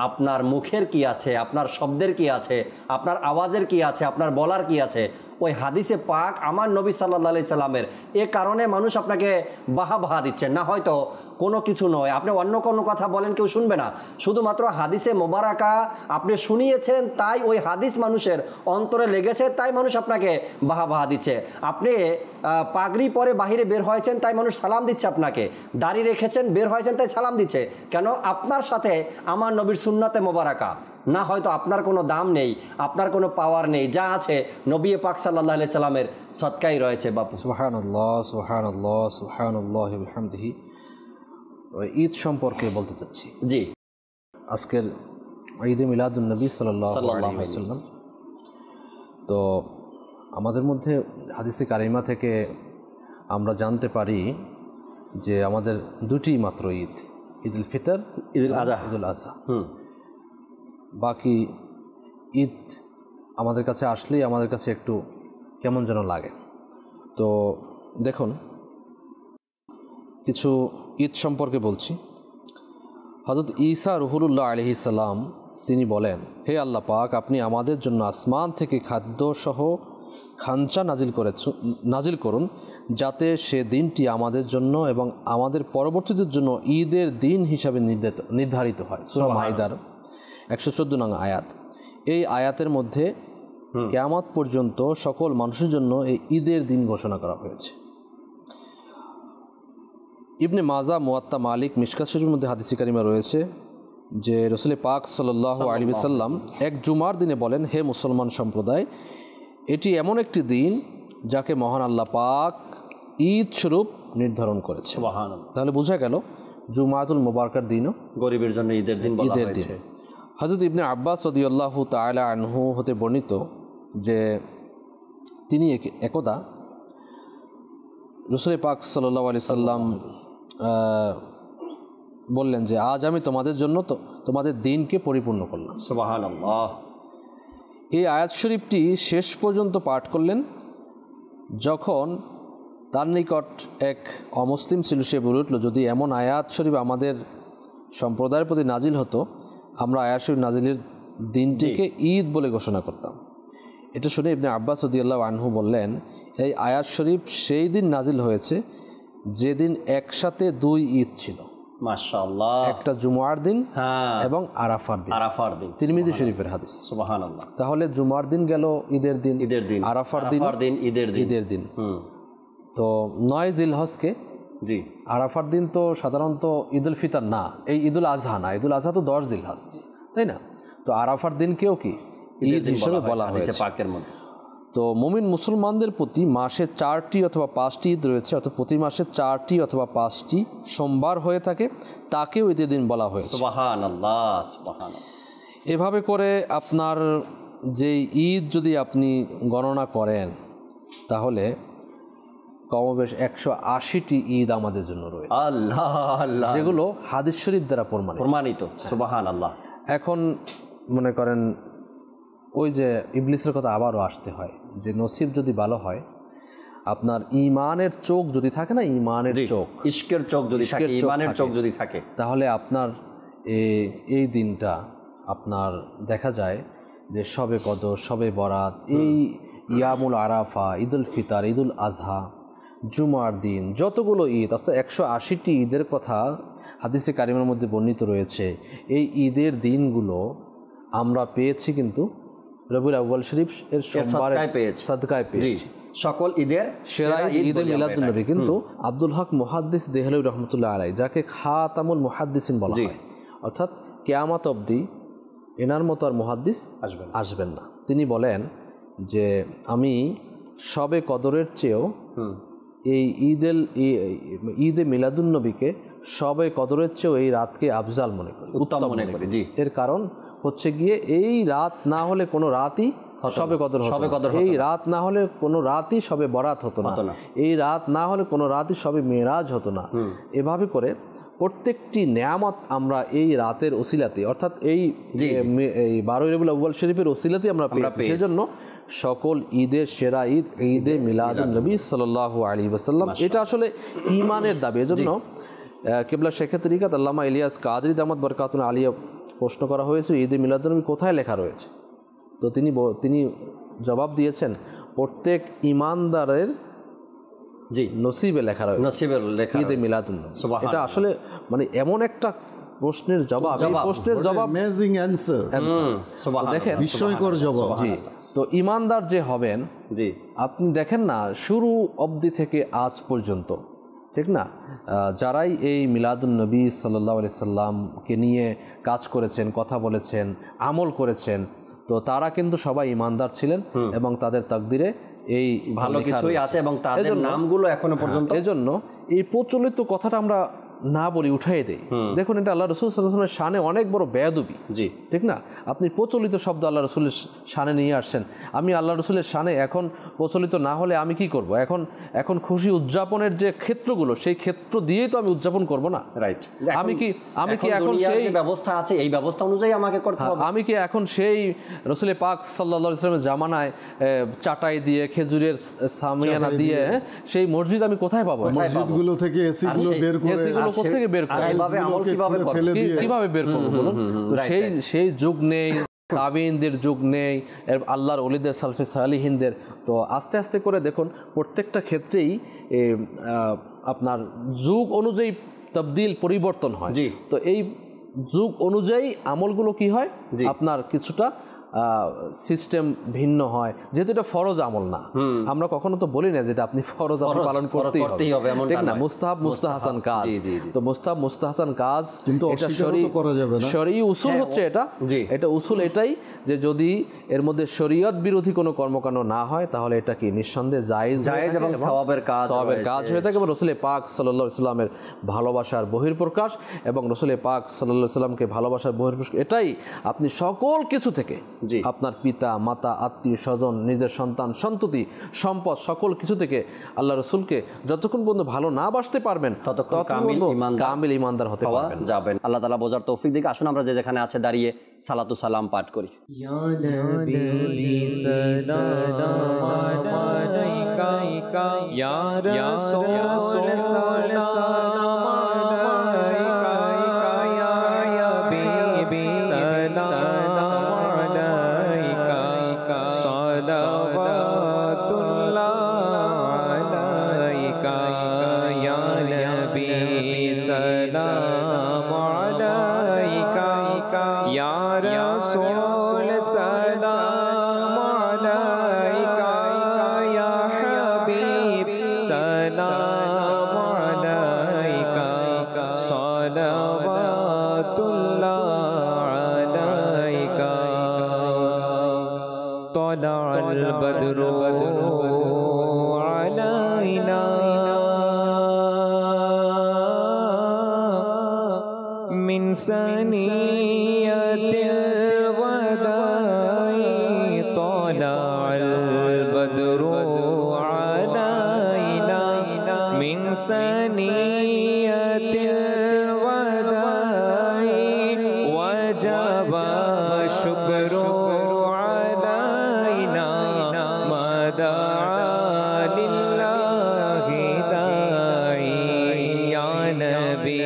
আপনার মুখের কি আছে, আপনার শব্দের কি আছে, আপনার আওয়াজের কি আছে, আপনার বলার কি আছে, ওই হাদিসে পাক আমার নবী সাল্লাল্লাহু আলাইহি সাল্লামের, এ কারণে মানুষ আপনাকে বাহা দিচ্ছেন না, হয়তো কোনো কিছু নয়, আপনি অন্য কোনো কথা বলেন কেউ শুনবে না, শুধুমাত্র হাদিসে মোবারকা আপনি শুনিয়েছেন, তাই ওই হাদিস মানুষের অন্তরে লেগেছে, তাই মানুষ আপনাকে বাহা দিচ্ছে। আপনি পাগড়ি পরে বাহিরে বের হয়েছেন, তাই মানুষ সালাম দিচ্ছে আপনাকে, দাড়ি রেখেছেন বের হয়েছেন, তাই সালাম দিচ্ছে। কেন? আপনার সাথে আমার নবীর সুন্নাতে মোবারকা না, হয়তো আপনার কোনো দাম নেই, আপনার কোনো পাওয়ার নেই, যা আছে নবী পাক সাল্লাল্লাহু আলাইহি সাল্লামের সদকাই রয়েছে। বাপু, সুবহানাল্লাহ, সুবহানাল্লাহ, সুবহানাল্লাহ ওয়া বিহামদিহি। ঈদ সম্পর্কে বলতে চাচ্ছি। জি, আজকের ঈদে মিলাদুন নবী সাল্লাল্লাহু আলাইহি ওয়াসাল্লাম। তো আমাদের মধ্যে হাদিসে কারিমা থেকে আমরা জানতে পারি যে আমাদের দুটি মাত্র ঈদ, ঈদুল ফিতর, ঈদুল আজহা। বাকি ঈদ আমাদের কাছে আসলেই আমাদের কাছে একটু কেমন যেন লাগে। তো দেখুন, কিছু ঈদ সম্পর্কে বলছি। হযরত ঈসা রুহুল্লাহ আলাইহিস সালাম তিনি বলেন, হে আল্লাহ পাক, আপনি আমাদের জন্য আসমান থেকে খাদ্যসহ খাঞ্চা নাজিল করুন, যাতে সে দিনটি আমাদের জন্য এবং আমাদের পরবর্তীদের জন্য ঈদের দিন হিসাবে নির্ধারিত হয়। সূরা মাইদার 114 নং আয়াত। এই আয়াতের মধ্যে কিয়ামত পর্যন্ত সকল মানুষের জন্য এই ঈদের দিন ঘোষণা করা হয়েছে। ইবনে মাজা, মুয়াত্তা মালিক, মিশকাত শরীফের মধ্যে হাদিসে কারিমা রয়েছে যে রাসূল পাক সাল্লাল্লাহু আলাইহি ওয়াসাল্লাম এক জুমার দিনে বলেন, হে মুসলমান সম্প্রদায়, এটি এমন একটি দিন যাকে মহান আল্লাহ পাক ঈদ স্বরূপ নির্ধারণ করেছে। তাহলে বোঝা গেল জুমাতুল মুবারকার দিনও গরিবের জন্য ঈদের দিন বলা হয়েছে। হযরত ইবনে আব্বাস রাদিয়াল্লাহু তাআলা আনহু হতে বর্ণিত যে তিনি একদা রাসূল পাক সাল্লাল্লাহু আলাইহি সাল্লাম বললেন যে আজ আমি তোমাদের জন্য তোমাদের দিনকে পরিপূর্ণ করলাম। সুবহানাল্লাহ। এই আয়াত শরীফটি শেষ পর্যন্ত পাঠ করলেন যখন তার নিকট এক অমুসলিম ছিল, সে বলে উঠল, যদি এমন আয়াত শরীফ আমাদের সম্প্রদায়ের প্রতি নাজিল হতো, আমরা আয়াত শরীফ নাজিলের দিনটিকে ঈদ বলে ঘোষণা করতাম। এটা শুনে ইবনে আব্বাস রাদিয়াল্লাহু আনহু বললেন, এই আয়াত শরীফ সেই দিন নাজিল হয়েছে যেদিন একসাথে 2 ঈদ ছিল। মাশাআল্লাহ। একটা জুমার দিন এবং আরাফার দিন। তিরমিজি শরীফের হাদিস। সুবহানাল্লাহ। তাহলে জুমার দিন গেল ঈদের দিন, আরাফার দিন ঈদের দিন। তো 9 জিলহজকে, জি, আরাফার দিন তো সাধারণত ঈদুল ফিতর না, এই ঈদুল আজহা না, ঈদুল আজহা তো 10 জিলহজ, তাই না? তো আরাফার দিনকেও কি ঈদ হিসেবে বলা হয়েছে পাকের মধ্যে। তো মুমিন মুসলমানদের প্রতি মাসে 4টি অথবা 5টি ঈদ রয়েছে, অর্থাৎ প্রতি মাসে 4টি অথবা 5টি সোমবার হয়ে থাকে, তাকেও ঈদের দিন বলা হয়েছে। সুবহানাল্লাহ, সুবহানাল্লাহ। এভাবে করে আপনার যে ঈদ যদি আপনি গণনা করেন, তাহলে কমবেশ 180টি ঈদ আমাদের জন্য রয়েছে, আল্লাহ আল্লাহ, যেগুলো হাদিস শরীফ দ্বারা প্রমাণিত। সুবহানাল্লাহ। এখন মনে করেন ওই যে ইবলিসের কথা আবারও আসতে হয়, যে নসিব যদি ভালো হয়, আপনার ঈমানের চোখ যদি থাকে না, ঈমানের চোখ, ইশকের চোখ যদি থাকে, ঈমানের চোখ যদি থাকে, তাহলে আপনার এই দিনটা আপনার দেখা যায় যে শবে কদর, শবে বরাত, এই ইয়ামুল আরাফা, ঈদুল ফিতর, ঈদুল আজহা, জুমার দিন, যতগুলো ঈদ, অর্থাৎ 180টি ঈদের কথা হাদিসে কারিমের মধ্যে বর্ণিত রয়েছে। এই ঈদের দিনগুলো আমরা পেয়েছি কিন্তু রবিউল আউয়াল শরীফ এর সোমবারে সাদকায় পেয়েছি। সকল ঈদের সেরা ঈদে মিলাদুন নবী। কিন্তু আব্দুল হক মুহাদ্দিস দেহলভী রহমতুল্লাহ আলাইহি, যাকে খাতামুল মুহাদ্দিসিন বলা হয়, অর্থাৎ কিয়ামত অবধি এনার মতো আর মুহাদ্দিস আসবেন না, তিনি বলেন যে আমি শবে কদরের চেয়েও এই ঈদে মিলাদুন নবীকে শবে কদরের চেয়েও এই রাতকে আফজাল মনে করি, উত্তম মনে করি। এর কারণ হচ্ছে গিয়ে এই রাত না হলে কোনো রাতই শবে কদর হতো না, এই রাত না হলে কোনো রাতই শবে বরাত হতো না, এই রাত না হলে কোনো রাতই শবে মেরাজ হতো না। এভাবে করে প্রত্যেকটি নেয়ামত আমরা এই রাতের ওসিলাতে, অর্থাৎ এই 12 রবিউল আউয়াল শরীফের ওসিলাতে আমরা পেয়েছি। সেজন্য সকল ঈদের সেরা ঈদ ঈদে মিলাদুন নবী সাল্লাল্লাহু আলাইহি ওয়াসাল্লাম। এটা আসলে ঈমানের দাবি। এজন্য কিবলা শেখ তরিকাত আল্লামা ইলিয়াস কাদরি দামাত বরকাতুল আলিয়া প্রশ্ন করা হয়েছে, ঈদে মিলাদুন নবী কোথায় লেখা রয়েছে? তো তিনি জবাব দিয়েছেন, প্রত্যেক ঈমানদারের নসিবে লেখা রয়েছে ঈদে মিলাদুন নবী। এটা আসলে মানে এমন একটা প্রশ্নের জবাব, এই প্রশ্নের জবাব অ্যামেজিং অ্যানসার, দেখেন বিস্ময়কর জবাব। জি, তো ঈমানদার যে হবেন, জি, আপনি দেখেন না শুরু অবধি থেকে আজ পর্যন্ত, ঠিক না, যারাই এই মিলাদুন নবী সাল্লাল্লাহু আলাইহি সাল্লামকে নিয়ে কাজ করেছেন, কথা বলেছেন, আমল করেছেন, তো তারা কিন্তু সবাই ঈমানদার ছিলেন এবং তাদের তাকদিরে এই ভালো কিছুই আছে এবং তাদের নামগুলো এখনো পর্যন্ত। এজন্য এই প্রচলিত কথাটা আমরা না বলি, উঠাই দেই। দেখুন, এটা আল্লাহ রাসূল সাল্লাল্লাহু আলাইহি ওয়াসাল্লামের শানে অনেক বড় বেয়াদবি, জি, ঠিক না? আপনি প্রচলিত শব্দ আল্লাহ রাসূলের শানে নিয়ে আসছেন। আমি আল্লাহ রাসূলের শানে এখন প্রচলিত না হলে আমি কি করব? এখন খুশি উদযাপনের যে ক্ষেত্রগুলো, সেই ক্ষেত্র দিয়েই তো আমি উদযাপন করব না, রাইট? আমি কি এখন সেই ব্যবস্থা আছে, এই ব্যবস্থা অনুযায়ী আমাকে করতে হবে। আমি কি এখন সেই রাসূল পাক সাল্লাল্লাহু আলাইহি ওয়াসাল্লামের জামানায় চাটাই দিয়ে, খেজুরের সামিয়ানা দিয়ে সেই মসজিদ আমি কোথায় পাবো? মসজিদগুলো থেকে এসিগুলো বের করে, কোথেকে বের করব? কিভাবে বের করবো বলুন? তো সেই যুগ নেই, তাবিঈনদের যুগ নেই, আল্লাহর ওলিদের সালফে সালিহিনদের। তো আস্তে আস্তে করে দেখুন প্রত্যেকটা ক্ষেত্রেই আপনার যুগ অনুযায়ী তাবদীল, পরিবর্তন হয়। তো এই যুগ অনুযায়ী আমলগুলো কি হয়, আপনার কিছুটা সিস্টেম ভিন্ন হয়, যেহেতু এটা ফরজ আমল না। আমরা কখনো তো বলি না যেটা আপনি ফরজ আমল পালন করতেই হবে, ঠিক না? মুস্তাহাব মুস্তাহাসান কাজ। তো মুস্তাহাব মুস্তাহাসান কাজ কিন্তু শরঈ উসুল হচ্ছে এটা উসুল এটাই যে যদি এর মধ্যে শরীয়ত বিরোধী কোনো কর্মকাণ্ড না হয়, তাহলে এটা কি নিঃসন্দেহে জায়েজ এবং সওয়াবের কাজ হয়ে থাকে। এবং রাসূল পাক সাল্লাল্লাহু আলাইহি ওয়াসাল্লামের ভালোবাসার বহিঃপ্রকাশ এবং রাসূল পাক সাল্লাল্লাহু আলাইহি ওয়াসাল্লামকে ভালোবাসার বহিঃপ্রকাশ, এটাই আপনি সকল কিছু থেকে আপনার পিতা মাতা আত্মীয় স্বজন নিজের সন্তান সন্ততি সম্পদ সকল কিছু থেকে আল্লাহ রসুলকে যতক্ষণ পর্যন্ত ভালো না বাসতে পারবেন ততক্ষণ কামিল ঈমানদার হতে পারবেন যাবেন। আল্লাহ তাআলা বোঝার তৌফিক দিক। আসুন আমরা যে যেখানে আছে দাঁড়িয়ে সালাতু সালাম পাঠ করি। ইয়া নবী সালাম আলাইকা ইয়া রাসূল সালাম আলাইকা ইয়া হাবিবি সালাম আলাইকা সালাওয়াতুল্লাহ আলাইকা ইয়া নবী সালাম আলাইকা ইয়া রাসূল সালাম আলাইকা ইয়া হাবিব সালাম আলাইকা সালাওয়াতুল্লাহ আলাইকা তালা'আল বদরু আলাইনা মিন সানিয়াতিল ওয়াদা'i তালা'আল বদরু আলাইনা মিন সানিয়াতিল ওয়াদা'i ওয়াজাবা শুকরু আলাইনা মাদা লিল্লাহি দা'i ইয়া নবী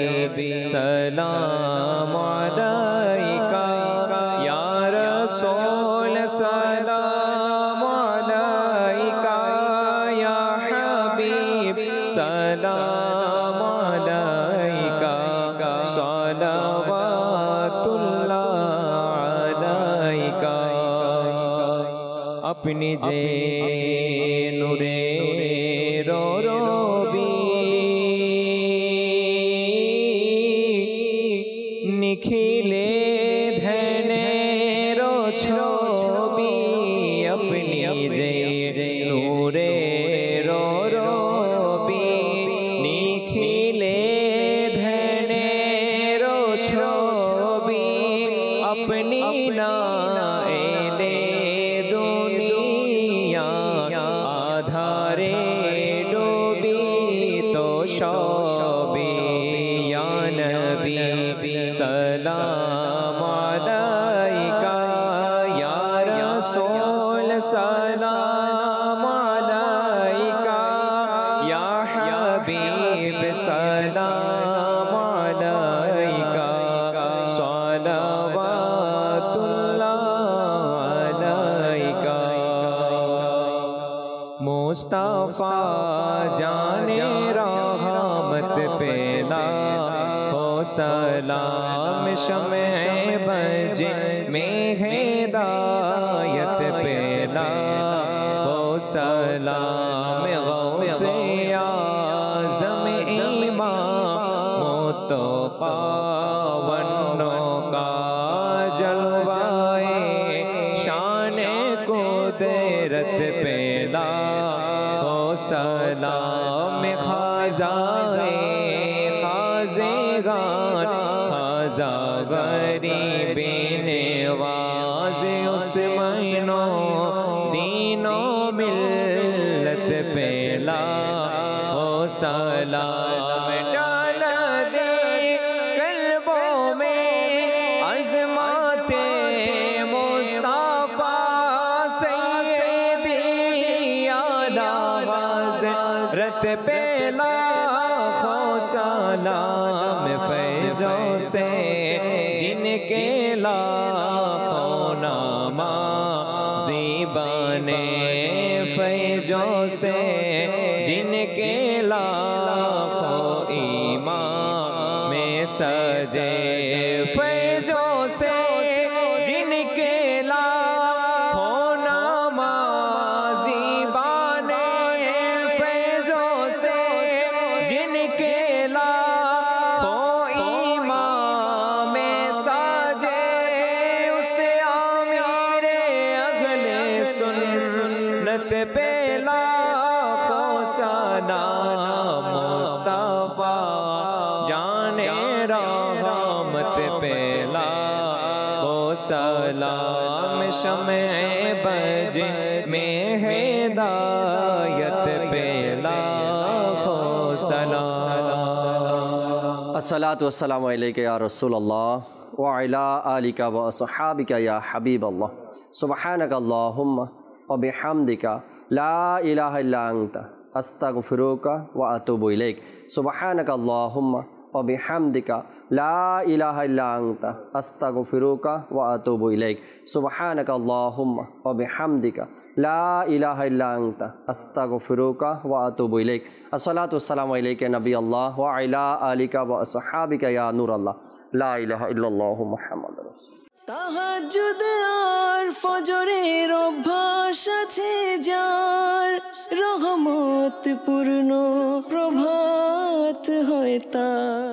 সালাম আলাইকা ইয়া রাসূল সালাম আলাইকা ইয়া হাবিব সালাম আলাইকা সালাওয়াতুল্লাহ আলাইকা আপনি যে নূরে রবি নিখিলে ধ্যানের ছবি আপনি যে নূরে রবি নিখিলে ধ্যানের ছবি আপনি না এলে দুনিয়া আধারে ডুবি তো সবে ইয়া নবী সালাম আলাইকা ইয়া রাসূল সালাম আলাইকা ইয়া হাবিব সালাম আলাইকা সালাওয়াতুল্লাহ আলাইকা মুস্তাফা জানে रहमत पेला हो सलाम शमे बज में हिदायत पेला हो सलाम गौसे आज़म इमाम मुत्तक़ा वन्नो का जलवाए शान कुदरत पेला हो सलाम खाज़ाए खाज़ेगान खाज़ा गरीबी नवाज़ उस महीनो दीनो मिल्लत पेला हो सलाम डाल दे कल्बों में अज़माते मुस्तफ़ा सैयदी आला हज़रत पेला हो सलाम फैज़ों से जिनके लाखों नामा ज़ीबाने फैज़ों से जिनके लाखों ईमान में सजे फैज़ों से जिनके लाखों नामा ज़ीबाने फैज़ों से जिनके लाखों ईमान में सजे उसे आमीरे अगले सुन्नत पे लाखों सलाम मुस्तफा जाने रहमत पे लाखों सलाम शम्ए बज में हिदायत पे लाखों सलाम। अस्सलातु वस्सलामु अलैका या रसूलल्लाह व अला आलिका व अस्हाबिका या हबीबल्लाह। सुब्हानका अल्लाहुम्मा व बिहम्दिका ला इलाहा इल्ला अंता अस्तगफिरुका व अतूबु इलैक। सुब्हानका अल्लाहुम्मा व बिहम्दिका ला इलाहा इल्ला अंता अस्तगफिरुका व अतूबु इलैक। सुब्हानका अल्लाहुम्मा व बिहम्दिका ला इलाहा इल्ला अंता अस्तगफिरुका व अतूबु इलैक। अस्सलातु वस्सलामु अलैका नबी अल्लाह व अला आलिका व अस्हाबिका या नूर अल्लाह। ला इलाहा इल्लल्लाहु मुहाम्मादुर रासूलुल्लाह। তাহাজ্জুদ আর ফজরের অভ্যাস আছে যার, রহমত পূর্ণ প্রভাত হয় তার।